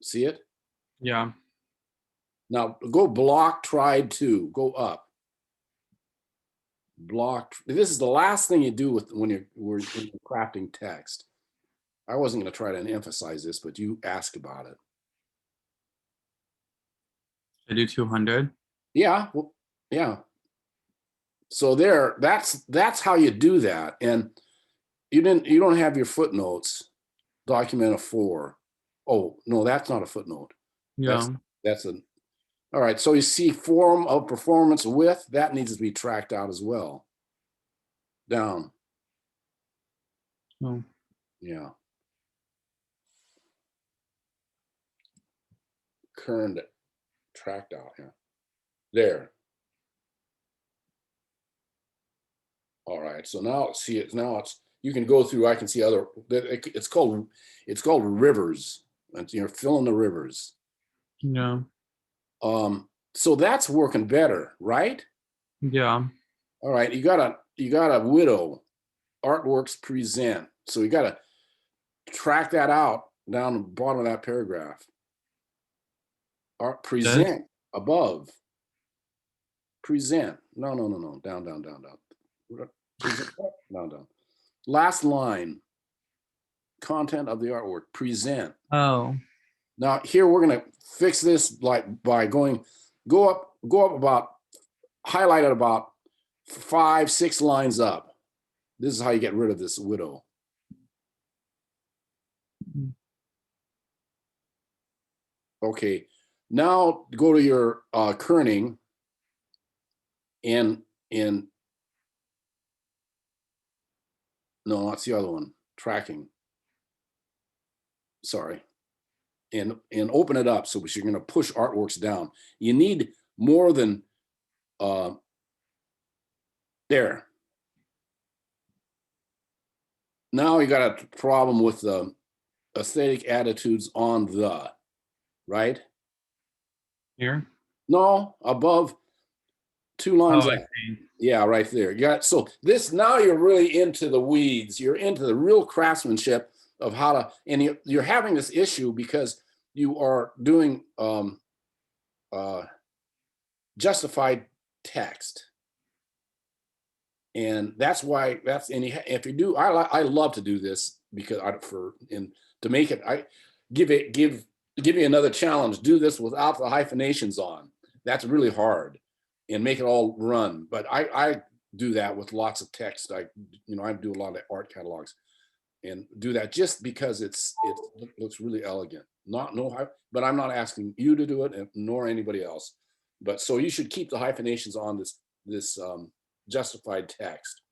See it? Yeah. Now go block tried to. Go up. Block. This is the last thing you do with when you're crafting text. I wasn't going to try to emphasize this, but you asked about it. I do 200. Yeah. Well, yeah. So there, that's how you do that. And you don't have your footnotes, document of 4. Oh, no, that's not a footnote. Yeah. That's all right. So you see form of performance with, that needs to be tracked out as well. Down. Oh. Yeah. Current tracked out here. There. All right. So now see it. Now it's, you can go through, I can see other, it's called rivers. And you're filling the rivers. Yeah. So that's working better, right? Yeah. All right. You got a widow, artworks present. So you got to track that out down the bottom of that paragraph. Art present above. Present. No. Down. Present, down. Last line. Content of the artwork. Present. Oh. Now here we're gonna fix this like by go up about, highlight it about 5-6 lines up. This is how you get rid of this widow. Okay, now go to your kerning and no, that's the other one, tracking. Sorry. And open it up. So you're going to push artworks down. You need more than there. Now you got a problem with the aesthetic attitudes on the, right? Here. No, above 2 lines Oh, I up. see. Yeah, right there. You got, so this, now you're really into the weeds. You're into the real craftsmanship of how to, and you're having this issue because you are doing justified text. And that's why if you do, I love to do this because to make it, I give you another challenge. Do this without the hyphenations on. That's really hard, and make it all run. But I do that with lots of text. I do a lot of art catalogs and do that just because it looks really elegant. But I'm not asking you to do it, nor anybody else. But so you should keep the hyphenations on this justified text.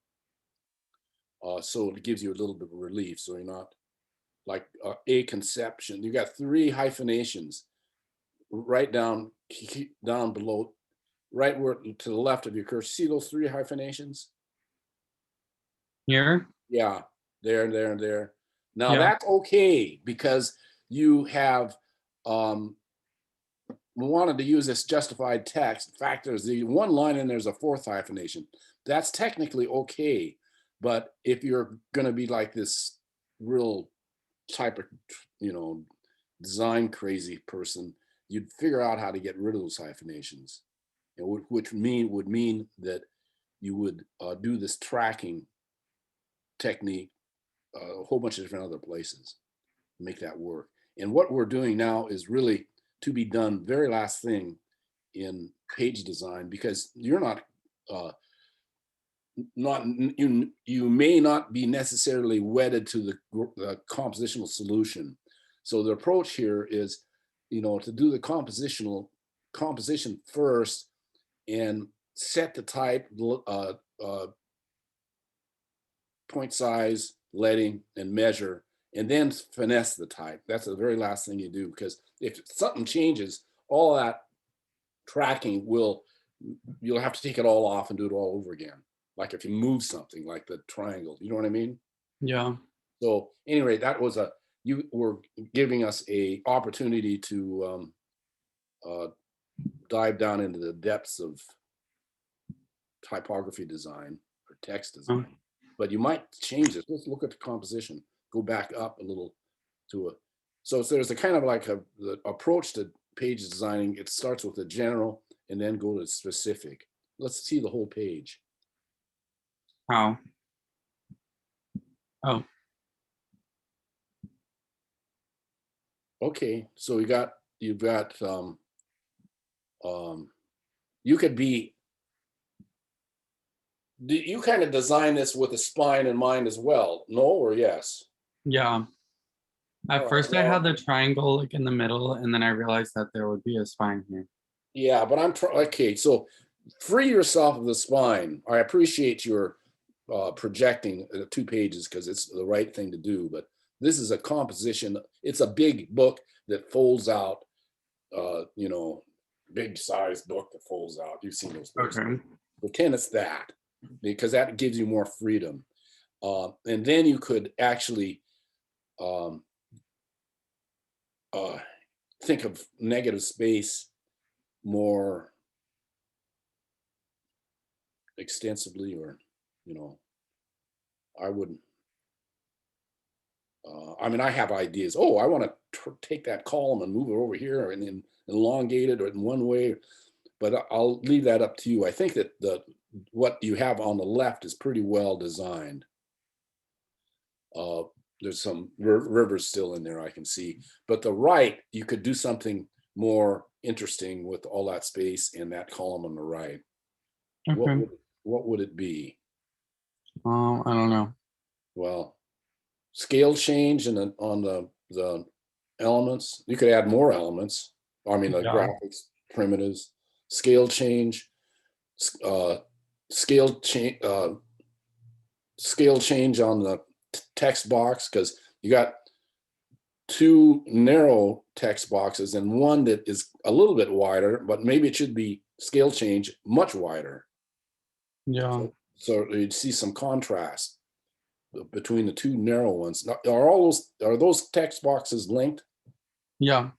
So it gives you a little bit of relief. So you're not like a conception. You got 3 hyphenations right down below, right where to the left of your cursor. See those 3 hyphenations? Here. Yeah, there. Now Yeah. that's okay because you have wanted to use this justified text. In fact, there's the one line and there's a 4th hyphenation. That's technically okay. But if you're going to be like this real type of, design crazy person, you'd figure out how to get rid of those hyphenations, and which would mean that you would do this tracking technique a whole bunch of different other places, make that work. And what we're doing now is really to be done very last thing in page design, because you're not you may not be necessarily wedded to the compositional solution. So the approach here is, to do the composition first and set the type, point size, leading, and measure, and then finesse the type. That's the very last thing you do, because if something changes, all that tracking you'll have to take it all off and do it all over again. Like if you move something like the triangle, you know what I mean? Yeah. So anyway, you were giving us a opportunity to dive down into the depths of typography design or text design. But you might change it. Let's look at the composition. Go back up a little to it. So there's a kind of like the approach to page designing. It starts with the general and then go to specific. Let's see the whole page. How? Oh, Okay, so you've got you could be, you kind of design this with a spine in mind as well, no or yes? yeah. At Alright, first I well- had the triangle like in the middle, and then I realized that there would be a spine here. Yeah, but okay, so free yourself of the spine. I appreciate your projecting 2 pages because it's the right thing to do, but this is a composition. It's a big book that folds out, big size book that folds out. You've seen those books. Okay. Pretend it's that, because that gives you more freedom. And then you could actually think of negative space more extensively, or, I wouldn't. I have ideas. Oh, I want to take that column and move it over here and then elongate it or in one way, but I'll leave that up to you. I think that what you have on the left is pretty well designed. There's some rivers still in there, I can see, but the right, you could do something more interesting with all that space and that column on the right. Okay. What would it be? I don't know. Well, scale change on the elements. You could add more elements. The Yeah. graphics, primitives, scale change, scale change on the text box, because you got 2 narrow text boxes and one that is a little bit wider, but maybe it should be scale change much wider. Yeah. So you'd see some contrast between the 2 narrow ones. Now, are those text boxes linked? Yeah.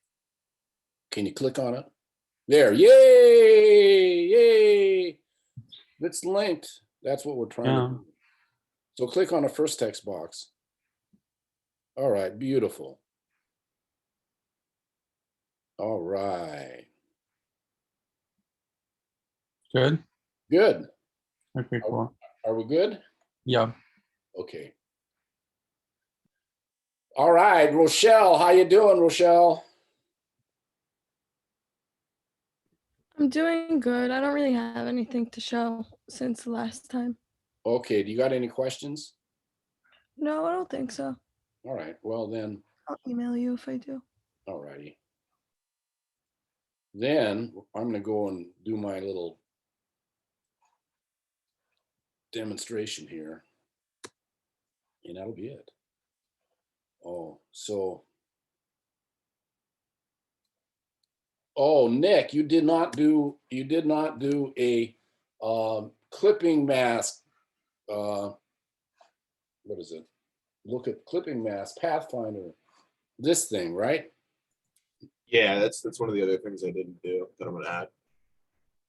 Can you click on it? There, yay! It's linked. That's what we're trying Yeah. to do. So click on the first text box. All right, beautiful. All right, Good. good. Okay, cool. Are we good? Yeah. Okay. All right, Rochelle, how you doing, Rochelle? I'm doing good. I don't really have anything to show since the last time. Okay, do you got any questions? No, I don't think so. All right, well then, I'll email you if I do. all righty. Then I'm gonna go and do my little demonstration here. And that'll be it. Oh, Nick, you did not do a clipping mask. What is it? Look at clipping mask, Pathfinder, this thing, right? Yeah, that's one of the other things I didn't do that I'm gonna add.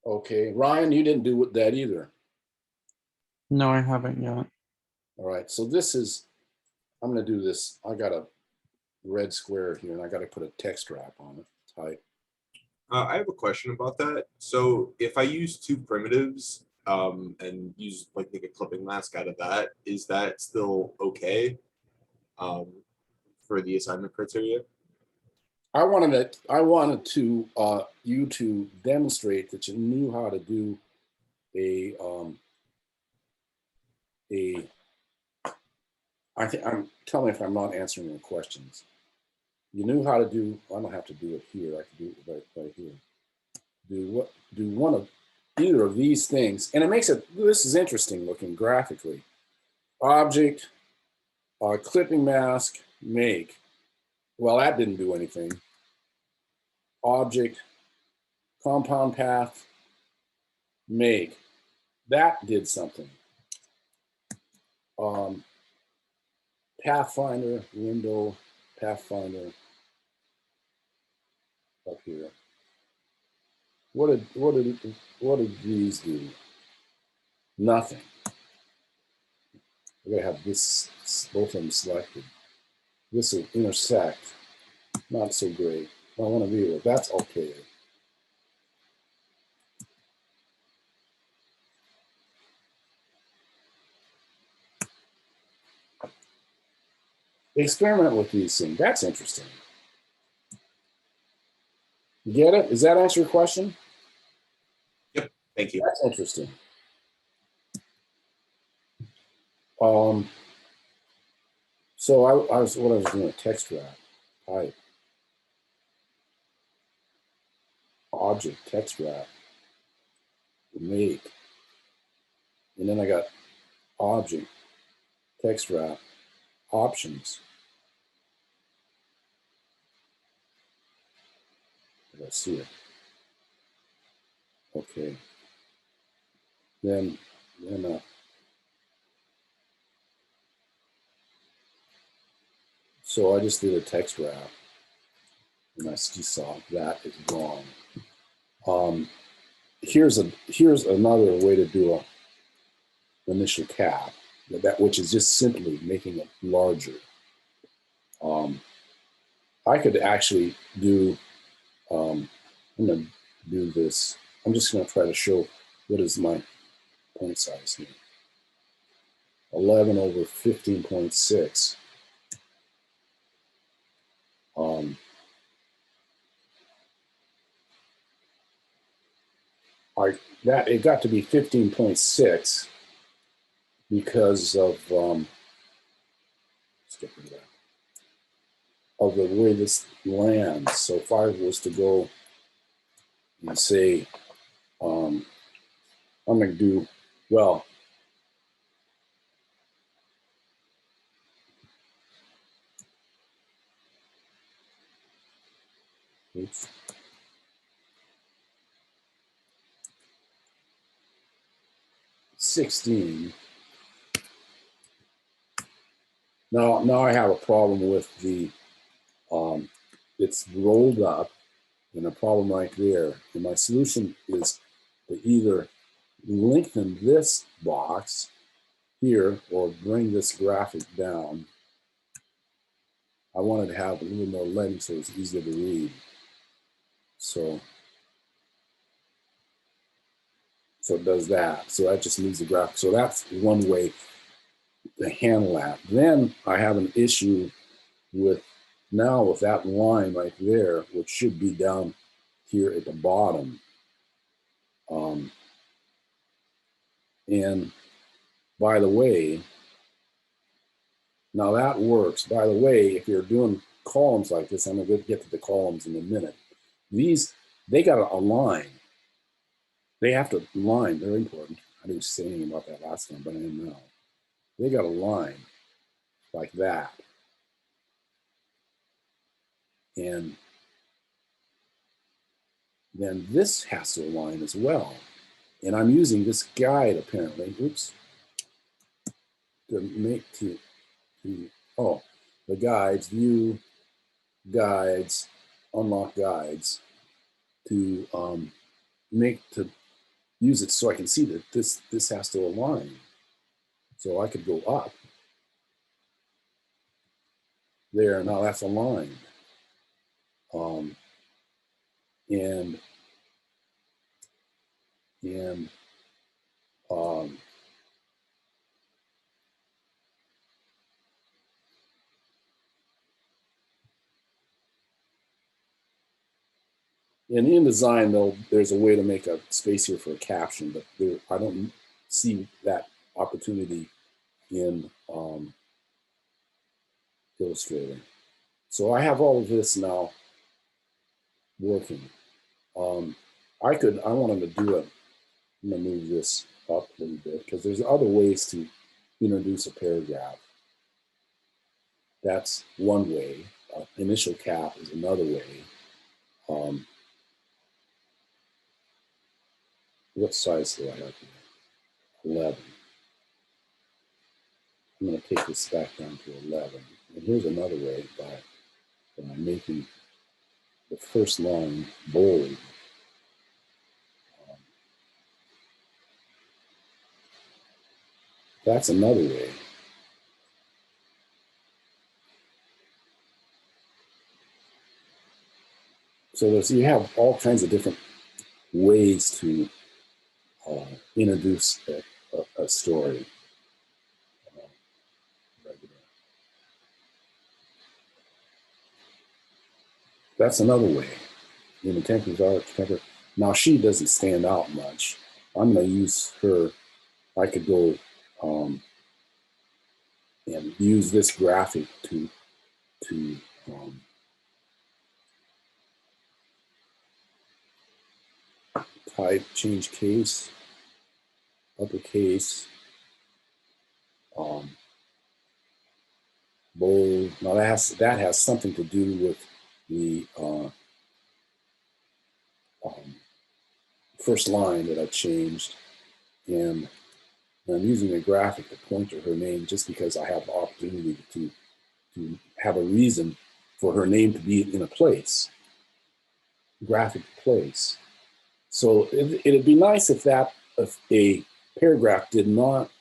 Okay, Ryan, you didn't do that either. No, I haven't yet. All right, so I'm gonna do this. I got a red square here and I gotta put a text wrap on it, type. I have a question about that. So if I use 2 primitives, and use like make a clipping mask out of that, is that still okay for the assignment criteria? I wanted to you to demonstrate that you knew how to do a tell me if I'm not answering your questions. You knew how to do, I don't have to do it here, I can do it right here. Do one of either of these things, and it makes it, this is interesting looking graphically. Object, clipping mask, make. Well, that didn't do anything. Object, compound path, make. That did something. Pathfinder, window, Pathfinder, up here. What did these do? Nothing. I gotta have this, both of them selected. This will intersect. Not so great. I want to be able, that's okay. Experiment with these things. That's interesting. You get it? Does that answer your question? Yep. Thank you. That's interesting. So I was doing a text wrap, type, object, text wrap, make, and then I got object, text wrap, options. I see it. Okay. Then so I just did a text wrap, and I just saw that is wrong. Here's another way to do a initial cap, which is just simply making it larger. I could actually do. I'm going to do this. I'm just going to try to show what is my point size here. 11 over 15.6. It got to be 15.6 because of of the way this lands. So if I was to go and say, I'm going to do, well, oops. $16. Now I have a problem with the, it's rolled up and a problem right there. And my solution is to either lengthen this box here or bring this graphic down. I wanted to have a little more leading so it's easier to read. So it does that. So that just moves the graphic. So that's one way to handle that. Then I have an issue with that line right there, which should be down here at the bottom. And by the way, now that works. By the way, if you're doing columns like this, I'm going to get to the columns in a minute. These, they got to align. They have to align, very important. I didn't say anything about that last time, but I am now. They got to align like that. And then this has to align as well. And I'm using this guide apparently, oops, to make the guides, view guides, unlock guides, to use it so I can see that this has to align. So I could go up there, now that's aligned. And Um, in InDesign, though, there's a way to make a space here for a caption, but there, I don't see that opportunity in Illustrator. So I have all of this now working. I wanted to do I'm gonna move this up a little bit because there's other ways to introduce a paragraph. That's one way. Initial cap is another way. What size do I have here? 11. I'm going to take this back down to 11. And here's another way by making the first line bold. That's another way. So you have all kinds of different ways to introduce a story. That's another way. In Temperance Architecture. Now she doesn't stand out much. I'm going to use her. I could go and use this graphic to type, change case, uppercase, bold. Now that has something to do with the first line that I changed, and I'm using a graphic to point to her name just because I have the opportunity to have a reason for her name to be in a place, graphic place. So it'd be nice if a paragraph did not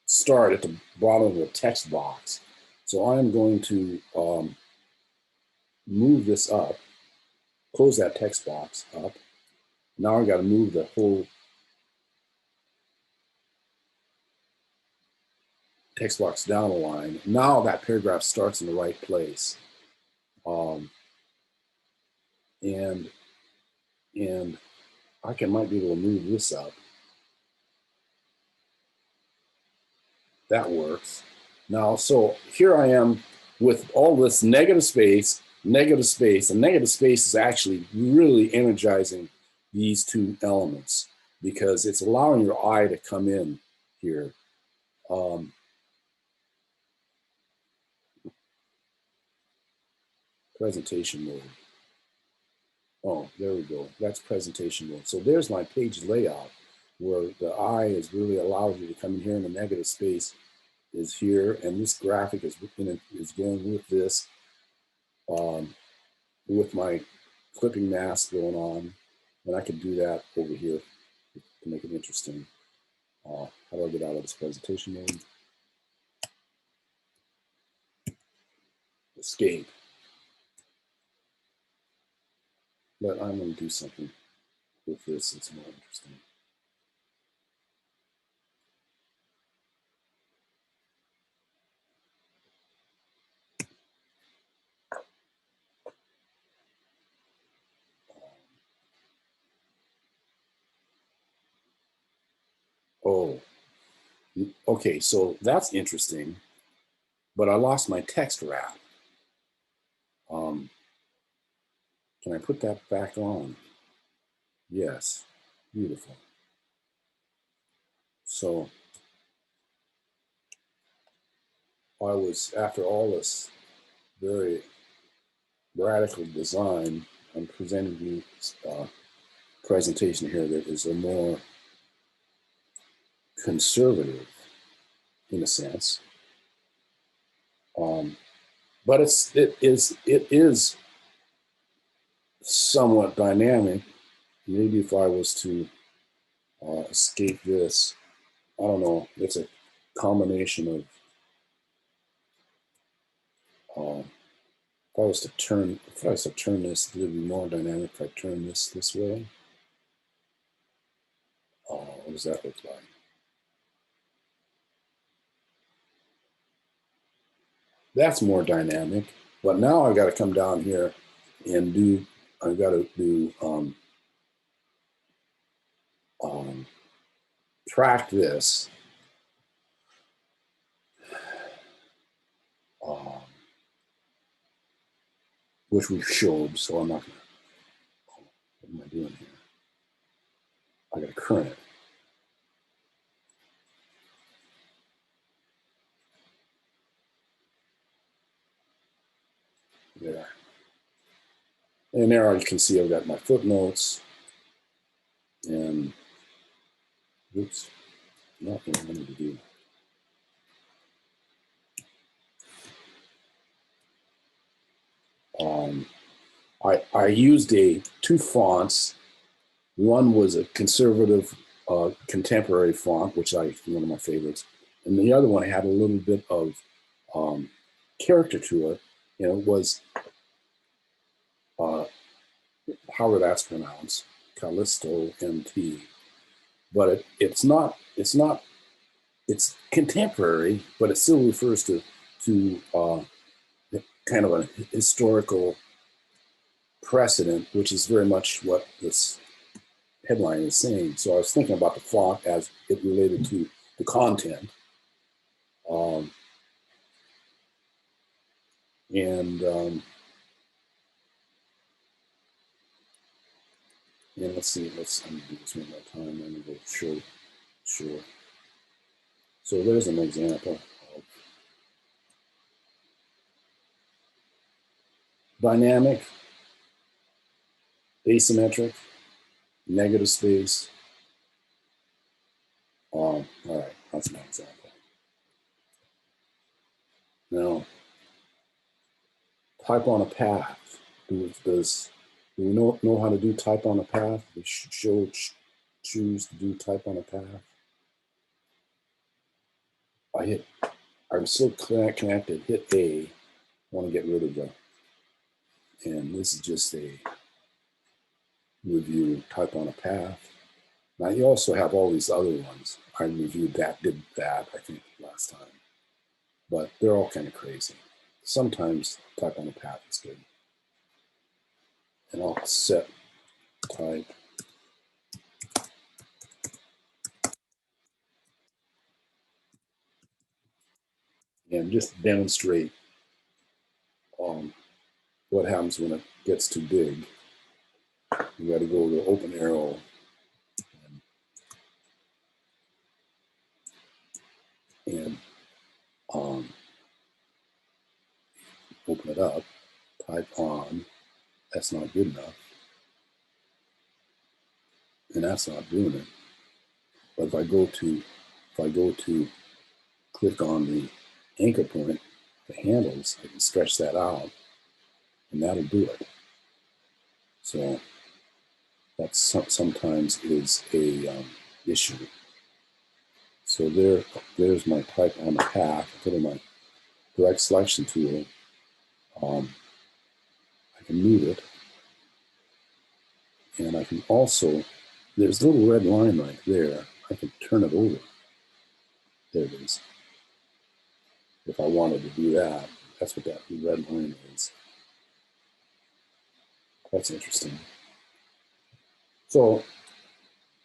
start at the bottom of the text box. So I'm going to move this up, close that text box up. Now I got to move the whole text box down a line. Now that paragraph starts in the right place. And I might be able to move this up. That works. Now, so here I am with all this negative space, and negative space is actually really energizing these two elements because it's allowing your eye to come in here. Presentation mode. Oh, there we go. That's presentation mode. So there's my page layout where the eye is really allowed you to come in here, and the negative space is here, and this graphic is going with this, with my clipping mask going on, and I can do that over here to make it interesting. How do I get out of this presentation mode? Escape. But I'm going to do something with this that's more interesting. Oh, okay, so that's interesting, but I lost my text wrap. Can I put that back on? Yes, beautiful. So I was, after all this very radical design, I'm presenting you presentation here that is a more conservative, in a sense, but it is somewhat dynamic. Maybe if I was to escape this, I don't know. It's a combination of. If I was to turn this, it would be more dynamic if I turn this way. What does that look like? That's more dynamic, but now I've got to come down here and do, I've got to do track this. Which we've showed, so I'm not gonna, what am I doing here? I gotta current it. There. And there you can see I've got my footnotes and, oops, not what I wanted to do. I used two fonts. One was a conservative contemporary font, which one of my favorites, and the other one had a little bit of character to it. You know, it was however that's pronounced, Callisto MT, but it's contemporary, but it still refers to kind of a historical precedent, which is very much what this headline is saying. So I was thinking about the font as it related to the content. And let's see, let's do this one more time and we'll show. So there's an example of dynamic, asymmetric, negative space. All right, that's an example. Now, type on a path. Do we know how to do type on a path? We should choose to do type on a path. I'm still connected, hit A. I want to get rid of the, and this is just a review, type on a path. Now you also have all these other ones. I reviewed that, did that, I think last time, but they're all kind of crazy. Sometimes type on a path is good. And I'll set type. And just demonstrate what happens when it gets too big. You got to go to open arrow and open it up, type on, that's not good enough. And that's not doing it. But if I go to click on the anchor point, the handles, I can stretch that out and that'll do it. So that sometimes is a issue. So there's my type on the path. I put in my direct selection tool. I can move it. And I can also, there's a little red line right there. I can turn it over. There it is. If I wanted to do that, that's what that red line is. That's interesting. So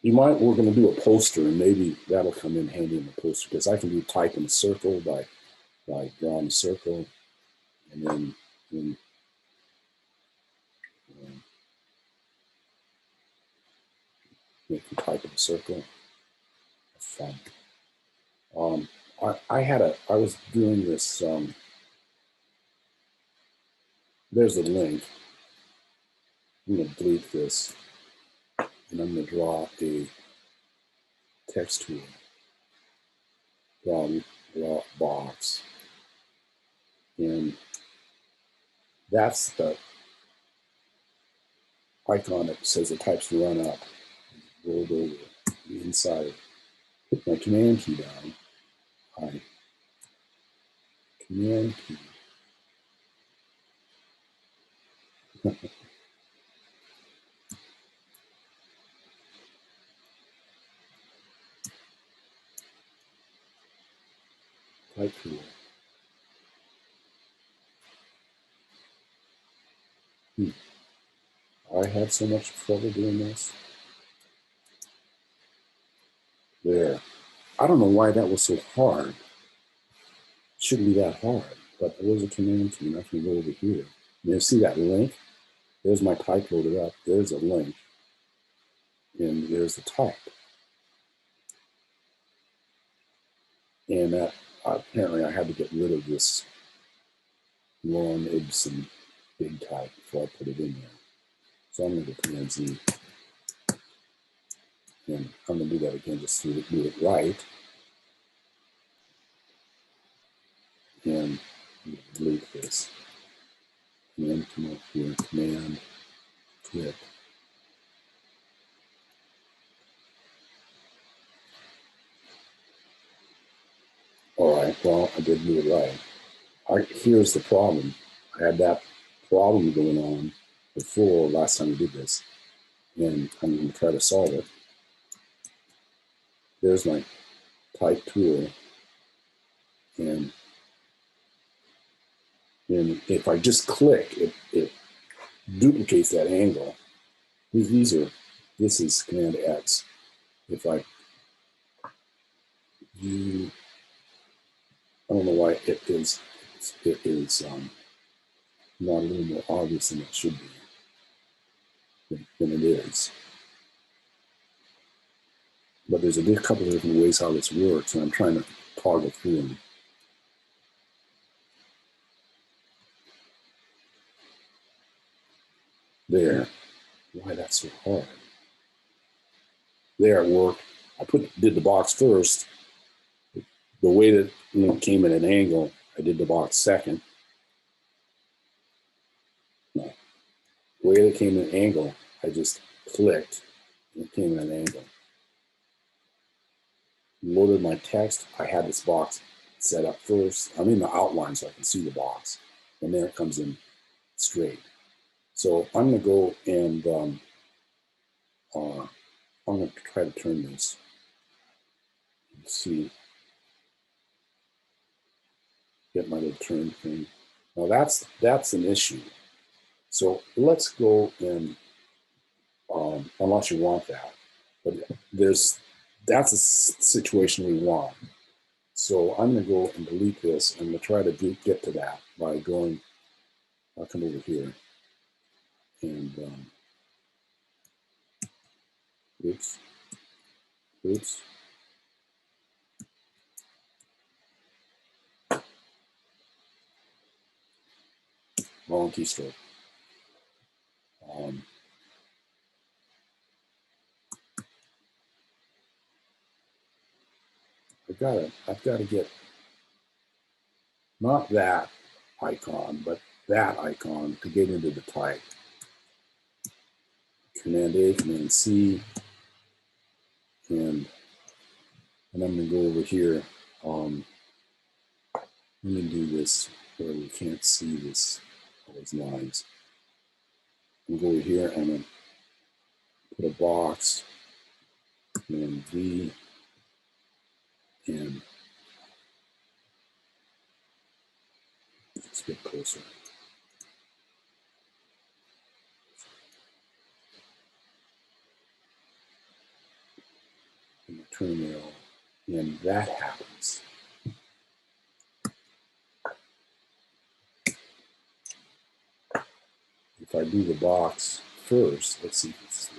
we're going to do a poster, and maybe that'll come in handy in the poster, because I can do type in a circle by drawing a circle, and then make the type in a circle. That's fun. I was doing this. There's a link. I'm going to delete this, and I'm going to draw a text tool. Draw a box, and that's the icon that says the types run up. Rolled over the inside. Put my command key down. Command key. Type tool. I had so much trouble doing this. There. I don't know why that was so hard. Shouldn't be that hard, but there was a command key, and I can go over here. And you see that link? There's my type loaded up. There's a link. And there's the type. And that apparently I had to get rid of this Lorem Ipsum big type before I put it in there. So I'm going to go Command Z. And I'm going to do that again just to do it right. And delete this. And then come up here, Command, click. All right, well, I did do it right. Here's the problem. I had that problem going on before last time we did this. And I'm going to try to solve it. There's my type tool. And if I just click, it duplicates that angle. This is Command X. If I view, I don't know why it is not a little more obvious than it should be, than it is. But there's a couple of different ways how this works, and I'm trying to toggle through them. There. Why that's so hard? There it worked. I did the box first. The way that it came at an angle, I did the box second. No. The way that came at an angle, I just clicked and it came at an angle. Loaded my text. I had this box set up first. I'm in the outline so I can see the box. And then it comes in straight. So I'm going to go and I'm going to try to turn this. Let's see. Get my little turn thing. Now that's an issue. So let's go and unless you want that, but that's a situation we want. So I'm going to go and delete this. I'm going to try to get to that by going. I'll come over here and oops. Wrong keystroke. I've got to get not that icon, but that icon to get into the type. Command A, Command C, and I'm going to go over here. Let me do this where we can't see this, all those lines. I'm going to go over here and I'm going to put a box, Command V, and let's get closer. And I turn the arrow, and that happens. If I do the box first, let's see if it's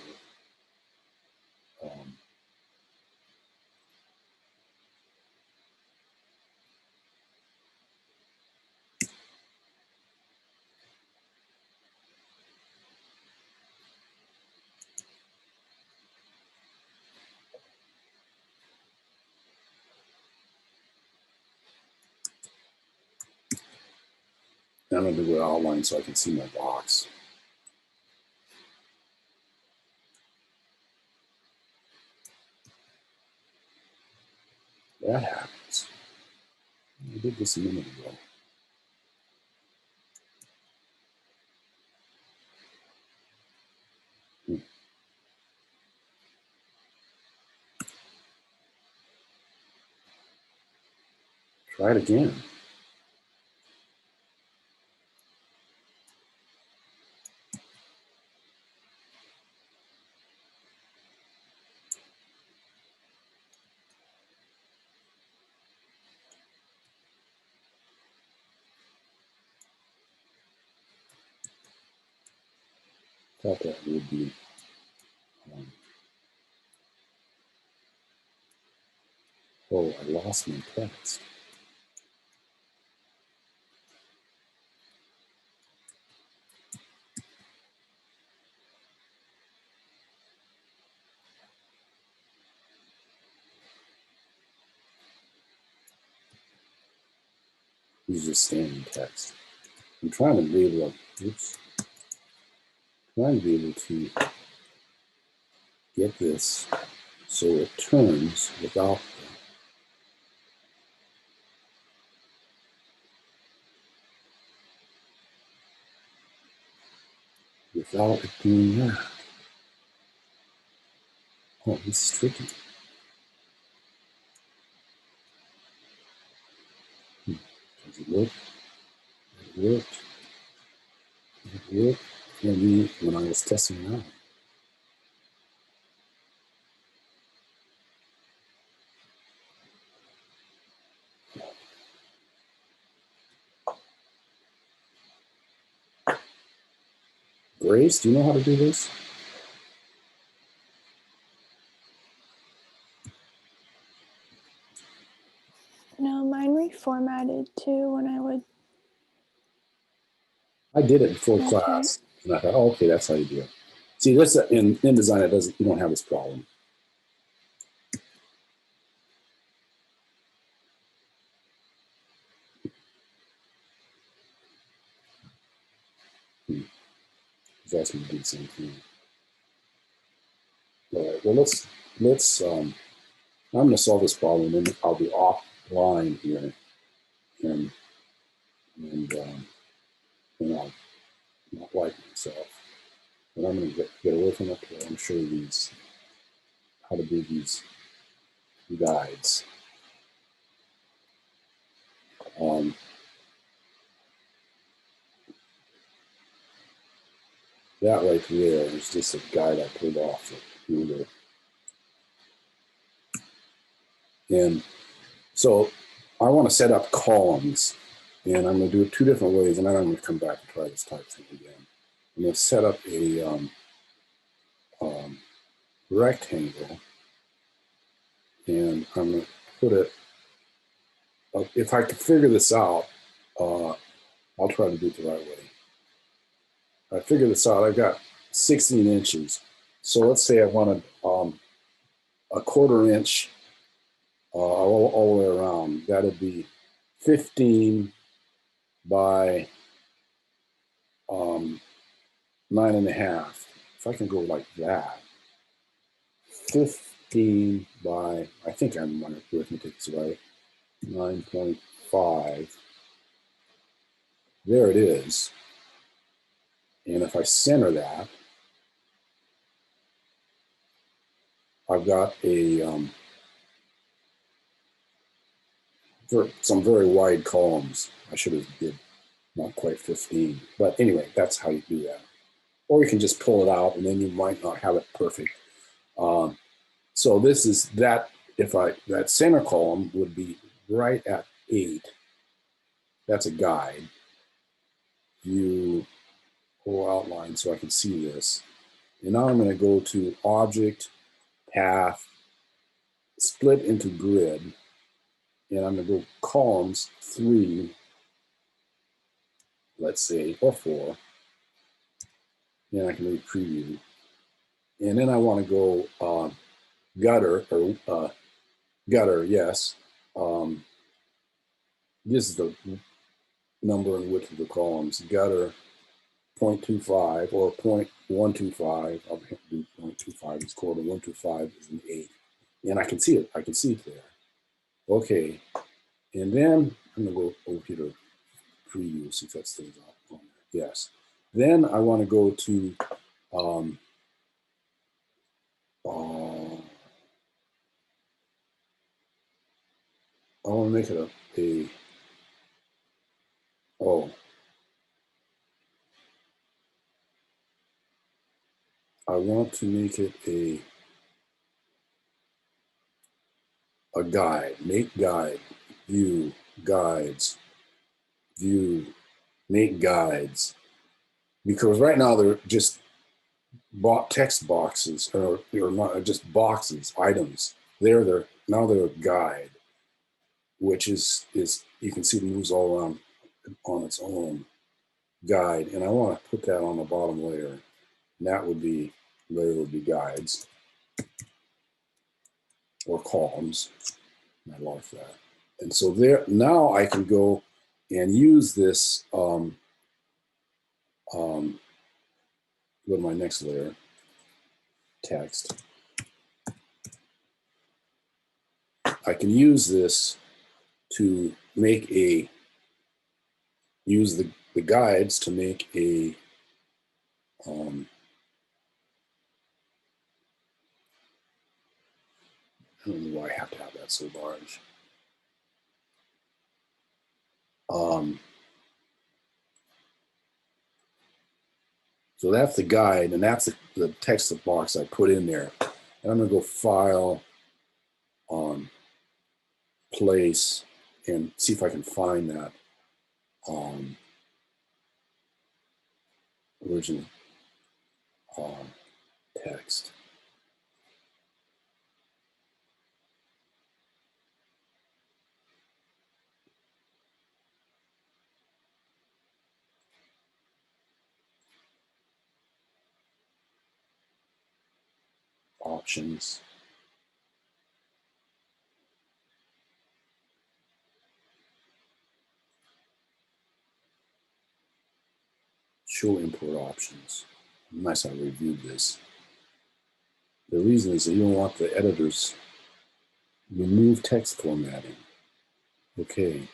I'm going to do an outline so I can see my box. That happens. I did this a minute ago. Try it again. Thought that would be. Oh, I lost my text. Use just standing text. I'm trying to be able to, trying to be able to get this so it turns without it doing that. Oh, this is tricky. Does it work? It worked. It worked for me when I was testing it out. Grace, do you know how to do this? No, mine reformatted too when I would. I did it before Okay. class, and I thought, oh, okay, that's how you do it. See, this in InDesign, it doesn't. You don't have this problem. It's asking me to do the same thing. All right. Well, let's. I'm going to solve this problem, and I'll be offline here, and I'll not like myself. But I'm going to get away from it. I'm show you these how to do these guides. That right there is just a guide I pulled off the ruler. And so I want to set up columns, and I'm going to do it two different ways, and then I'm going to come back and try this type thing again. I'm going to set up a rectangle, and I'm going to put it, if I can figure this out, I'll try to do it the right way. I figured this out. I've got 16 inches. So let's say I wanted a 1/4 inch all the way around. That'd be 15 by 9.5. If I can go like that, 15 by, I think I'm my arithmetic is right, 9.5. There it is. And if I center that, I've got a some very wide columns. I should have did not quite 15, but anyway, that's how you do that. Or you can just pull it out, and then you might not have it perfect. So this is that. That center column would be right at 8. That's a guide. View whole outline so I can see this. And now I'm going to go to Object, Path, Split into Grid, and I'm going to go Columns 3, let's say, or 4. And I can do Preview. And then I want to go Gutter, or Gutter, yes. This is the number and width of the columns. Gutter 0.25 or 0.125. I'll do 0.25 is 1/4. 125 is an 8. And I can see it. I can see it there. Okay. And then I'm going to go over here to Preview, see if that stays on there. Yes. Then I want to go to I want to make it a, oh, I want to make it a guide, make guide, view, guides, view, make guides. Because right now they're just text boxes or not just boxes, items. Now they're a guide, which is you can see it moves all around on its own guide. And I want to put that on the bottom layer. And that layer would be guides or columns. I love that. And so there, now I can go and use this, go to my next layer, text. I can use this to make use the guides to make a, I don't know why I have to have that so large. So that's the guide, and that's the text box I put in there. And I'm gonna go File, Place, and see if I can find that original text. Options. Show import options. Unless I reviewed this. The reason is that you don't want the editors remove text formatting. Okay.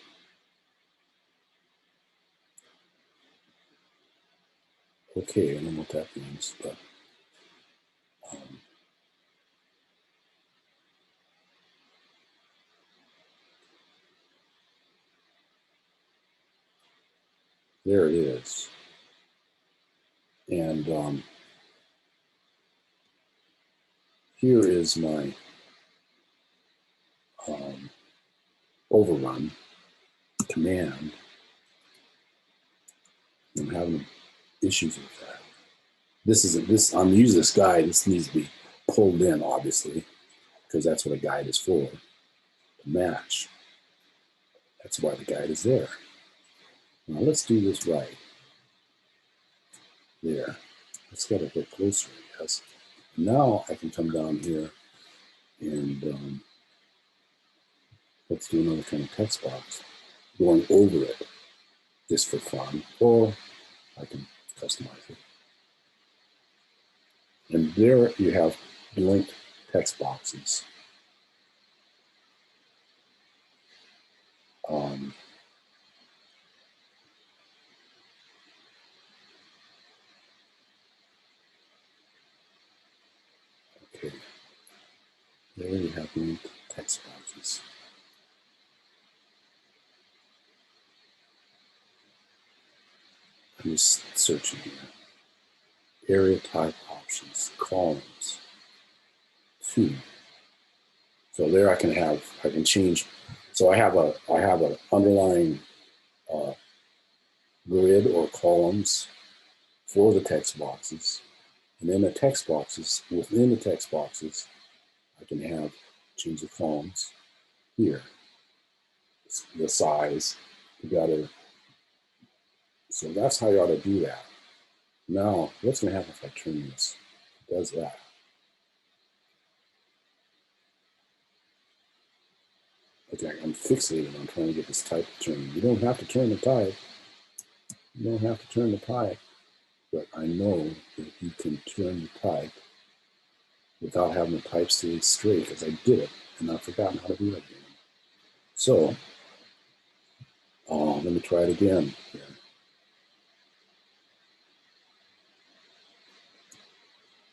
Okay, I don't know what that means, but there it is. And here is my overrun command. I'm having issues with that. I'm using this guide. This needs to be pulled in, obviously, because that's what a guide is for, to match. That's why the guide is there. Now let's do this right. There. Let's get a bit closer, I guess. Now I can come down here and let's do another kind of text box, going over it just for fun, or I can customize it. And there you have linked text boxes. Okay, there you have linked text boxes. I'm just searching here. Area type options, columns, 2. So there I can change. So I have an underlying grid or columns for the text boxes. And then the text boxes, within the text boxes, I can change the columns here. The size, so that's how you ought to do that. Now, what's gonna happen if I turn this? It does that. Okay, I'm fixated on trying to get this type to turn. You don't have to turn the type. You don't have to turn the type, but I know that you can turn the type without having the type stay straight, because I did it and I've forgotten how to do it again. So, let me try it again here.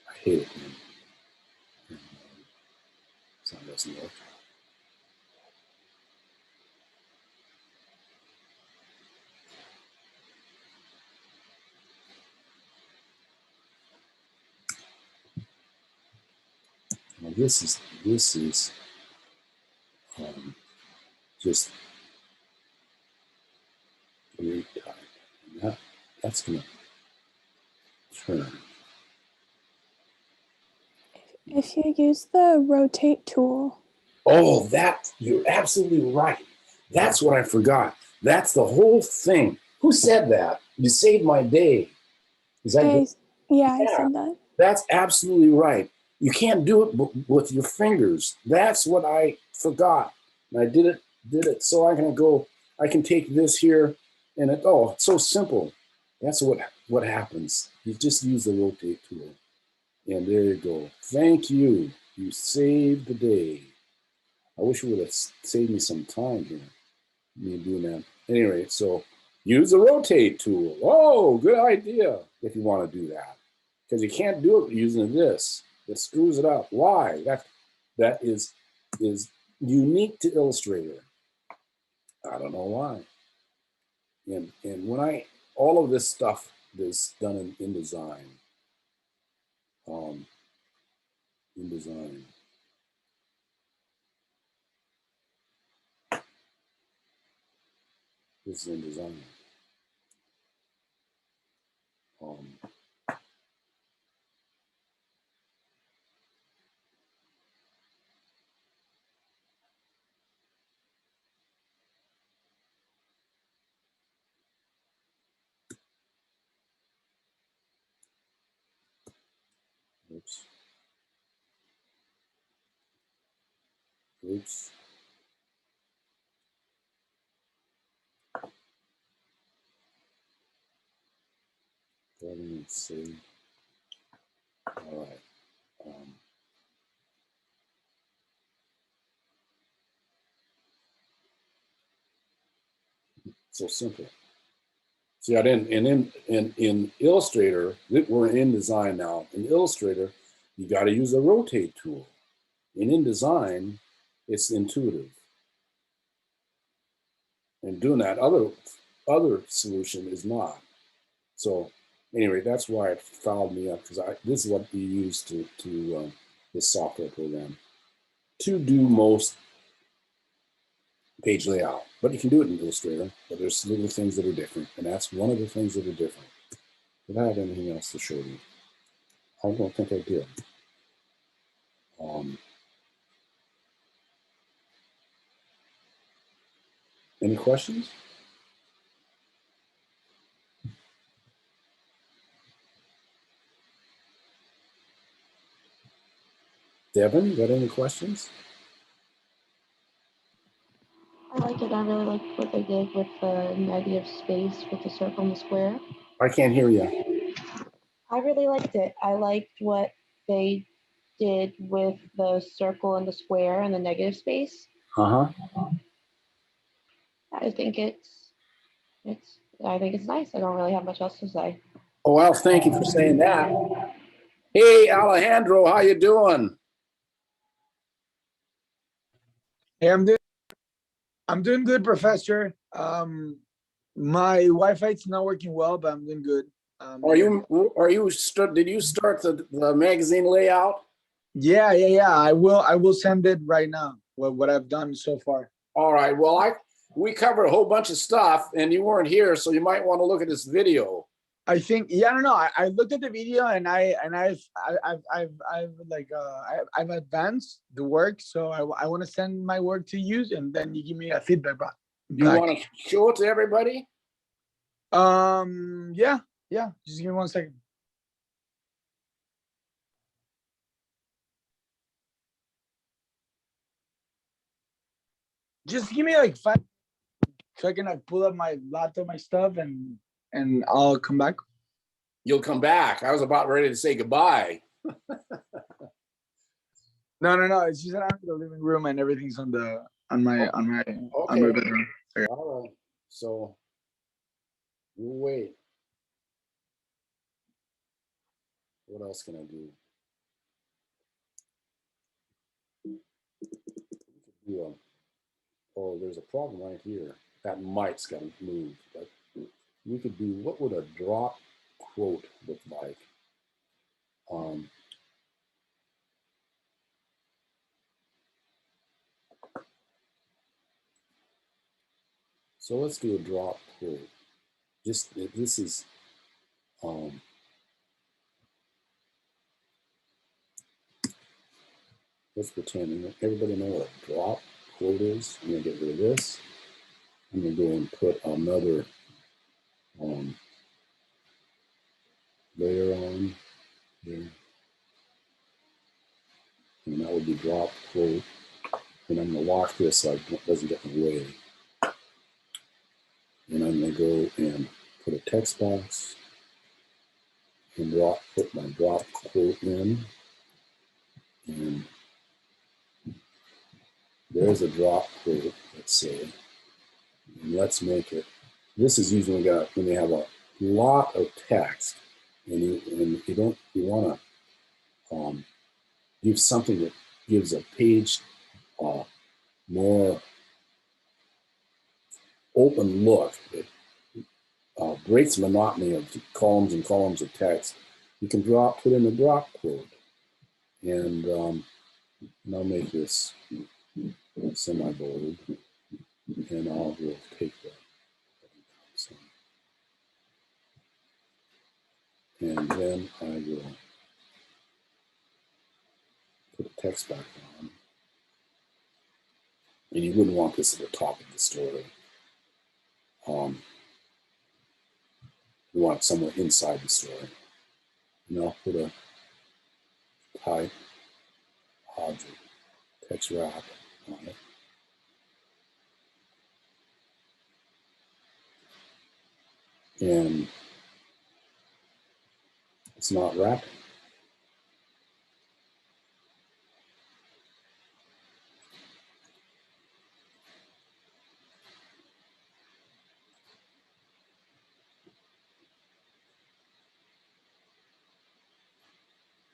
I hate it, man. So it doesn't work. this is just great type. And that's gonna turn. If you use the rotate tool, Oh, you're absolutely right. That's what I forgot. That's the whole thing. Who said that? You saved my day. Is that good? I Yeah. said that. That's absolutely right. You can't do it with your fingers. That's what I forgot. And I did it so I can take this here and it's so simple. That's what happens. You just use the rotate tool. And there you go. Thank you. You saved the day. I wish you would have saved me some time here. Me doing that. Anyway, so use the rotate tool. Oh, good idea if you want to do that. Because you can't do it using this. It screws it up. Why? That is unique to Illustrator. I don't know why. And when all of this stuff is done in InDesign. InDesign. This is InDesign. Oops. Oops. Let's see. All right. So simple. See, I didn't. And in Illustrator, we're in InDesign now. In Illustrator, you got to use the rotate tool. In InDesign, it's intuitive. And doing that other solution is not. So anyway, that's why it fouled me up, because this is what we use to this software program to do most page layout. But you can do it in Illustrator, but there's little things that are different, and that's one of the things that are different. Did I have anything else to show you? I don't think I did. Any questions? Devin, got any questions? I like it. I really like what they did with the negative space with the circle and the square. I can't hear you. I really liked it. I liked what they did with the circle and the square and the negative space. Uh-huh. I think it's nice. I don't really have much else to say. Oh, well, thank you for saying that. Hey, Alejandro, how you doing? Hey, I'm doing good, Professor. My Wi-Fi is not working well, but I'm doing good. Did you start the magazine layout? Yeah. I will send it right now. What I've done so far. All right. Well, we covered a whole bunch of stuff, and you weren't here, so you might want to look at this video. I think, yeah, I don't know. I looked at the video and I've advanced the work, so I want to send my work to you, and then you give me a feedback. You want to show it to everybody? Yeah. Just give me 1 second. Just give me like 5 so I can pull up my laptop, my stuff, and I'll come back. You'll come back. I was about ready to say goodbye. No. It's just that I'm in the living room and everything's on my bedroom. Okay. All right. So we'll wait. What else can I do? There's a problem right here. That might's got to move. But we could do, what would a drop quote look like? So let's do a drop quote. Just this is let's pretend everybody know what a drop quote is. I'm gonna get rid of this. I'm gonna go and put another layer on here. And that would be drop quote. And I'm gonna lock this so it doesn't get in the way. And I'm gonna go and put a text box and put my drop quote in. And there's a drop quote, let's say. And let's make it, this is usually when you have a lot of text and you want to give something that gives a page more open look. It breaks monotony of columns and columns of text. You can put in a drop quote. And I'll make this semi-bold. And I'll take that. And then I will put the text back on. And you wouldn't want this at the top of the story. You want it somewhere inside the story. And I'll put a type object text wrap on it. And it's not wrapping.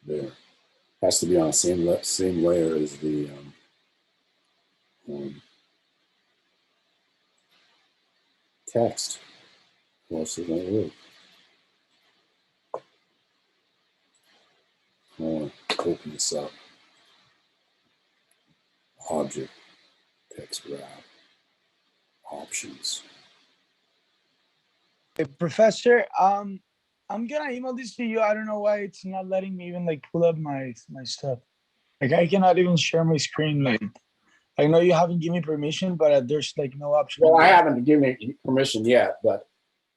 There. Has to be on the same layer as the text. Or else it won't work. I want to open this up. Object, text wrap, options. Hey, Professor, I'm gonna email this to you. I don't know why it's not letting me even like pull up my stuff. Like I cannot even share my screen. Like I know you haven't given me permission, but there's like no option. Well, I haven't given you permission yet, but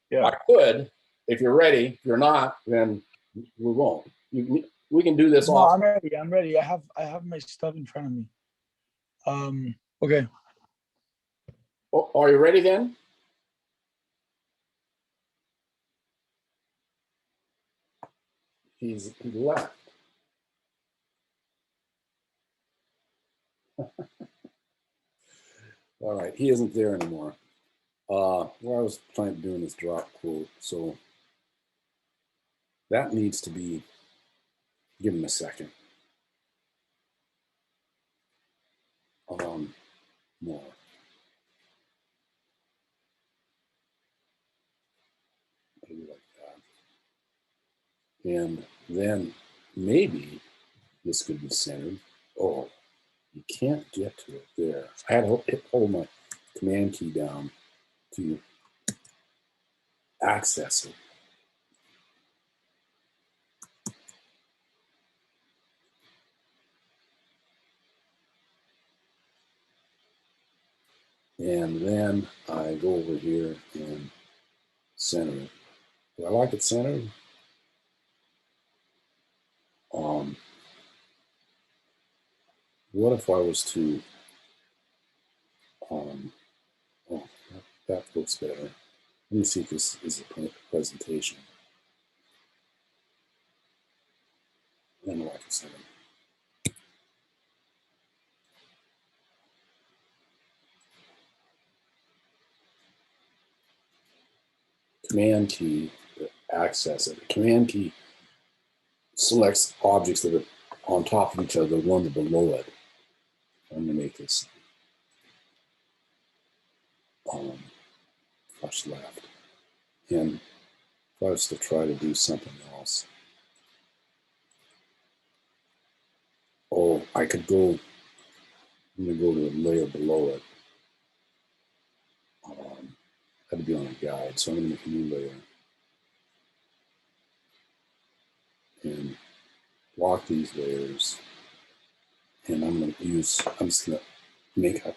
Yeah. I could if you're ready. If you're not, then we won't. We can do this No, off. I'm ready. I'm ready. I have my stuff in front of me. Okay. Oh, are you ready then? He left. All right, he isn't there anymore. What I was trying to do in this drop quote, so that needs to be, give him a second. More. Maybe like that. And then maybe this could be centered. Oh, you can't get to it there. I had to hold my command key down to access it. And then I go over here and center it. Do I like it centered? What if I was to, oh, that looks better. Let me see if this is a presentation. I don't know I can center it. Command key to access it. The command key selects objects that are on top of each other, one below it. I'm going to make this flush left. And if I was to try to do something else, I could go, I'm going to go to the layer below it. Had to be on a guide, so I'm gonna make a new layer. And lock these layers. And I'm just gonna make a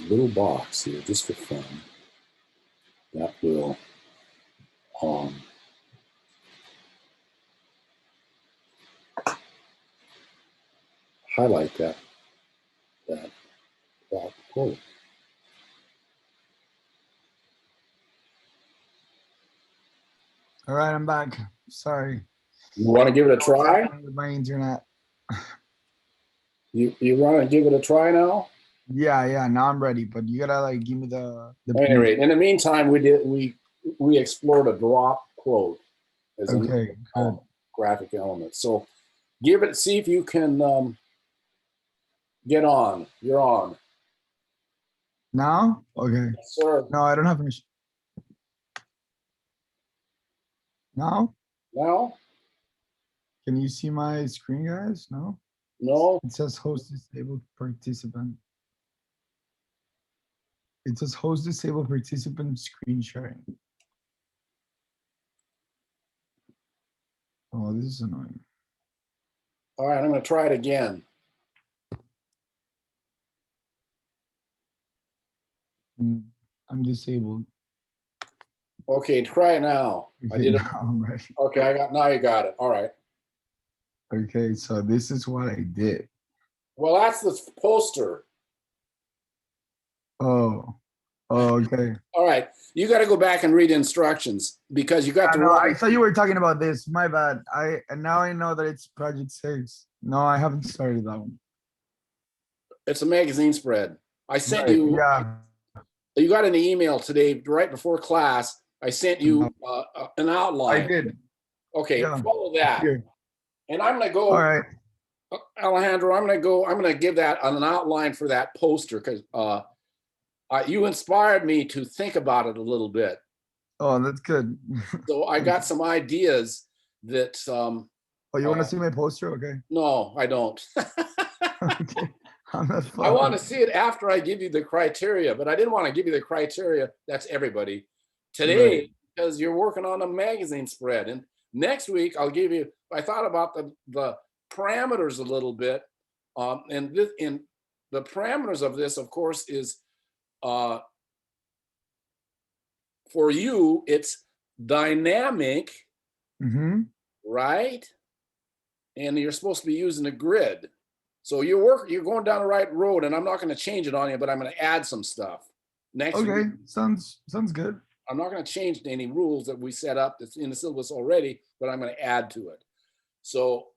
little box here just for fun that will highlight that quote. All right, I'm back. Sorry. You want to give it a try? With my internet. You want to give it a try now? Yeah. Now I'm ready, but you gotta like give me the. At any rate, in the meantime, we explored a drop quote as Okay. a graphic element. So see if you can get on. You're on. Now? Okay. Yes, sir. No, I don't have any. Now? Now? Can you see my screen, guys? No? No? It says host disabled participant. It says host disabled participant screen sharing. Oh, this is annoying. All right, I'm going to try it again. I'm disabled. Okay, try it now. I Okay, did it. now I'm ready. Okay, now you got it. All right. Okay, so this is what I did. Well, that's the poster. Oh, okay. All right, you got to go back and read instructions because you got I to. know, I thought you were talking about this. My bad. And now I know that it's Project 6. No, I haven't started that one. It's a magazine spread. I sent Right, you. yeah. You got an email today, right before class. I sent you an outline. I did. Okay, Yeah. follow that. Here. And I'm going to go. All right. Alejandro, I'm going to give that an outline for that poster because you inspired me to think about it a little bit. Oh, that's good. So I got some ideas that. Oh, you want to see my poster? Okay. No, I don't. Okay. I'm not I want to see it after I give you the criteria, but I didn't want to give you the criteria. That's everybody today Right. because you're working on a magazine spread. And next week I'll give you. I thought about the parameters a little bit, and the parameters of this, of course, is for you. It's dynamic, Mm-hmm. right? And you're supposed to be using a grid. So you're going down the right road, and I'm not going to change it on you, but I'm going to add some stuff next Okay, week. sounds good. I'm not going to change any rules that we set up that's in the syllabus already, but I'm going to add to it. So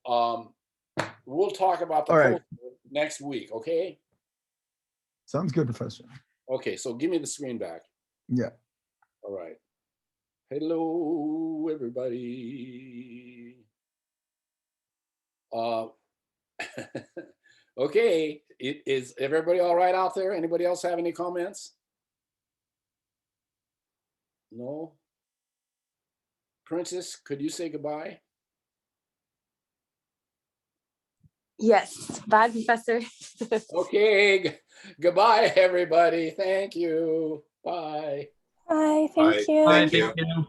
we'll talk about the All right. poster next week, okay? Sounds good, Professor. Okay, so give me the screen back. Yeah. All right. Hello, everybody. Okay, is everybody all right out there? Anybody else have any comments? No? Princess, could you say goodbye? Yes. Bye, Professor. Okay, goodbye, everybody. Thank you. Bye. Hi, Bye. thank you. Bye, Thank you. thank you.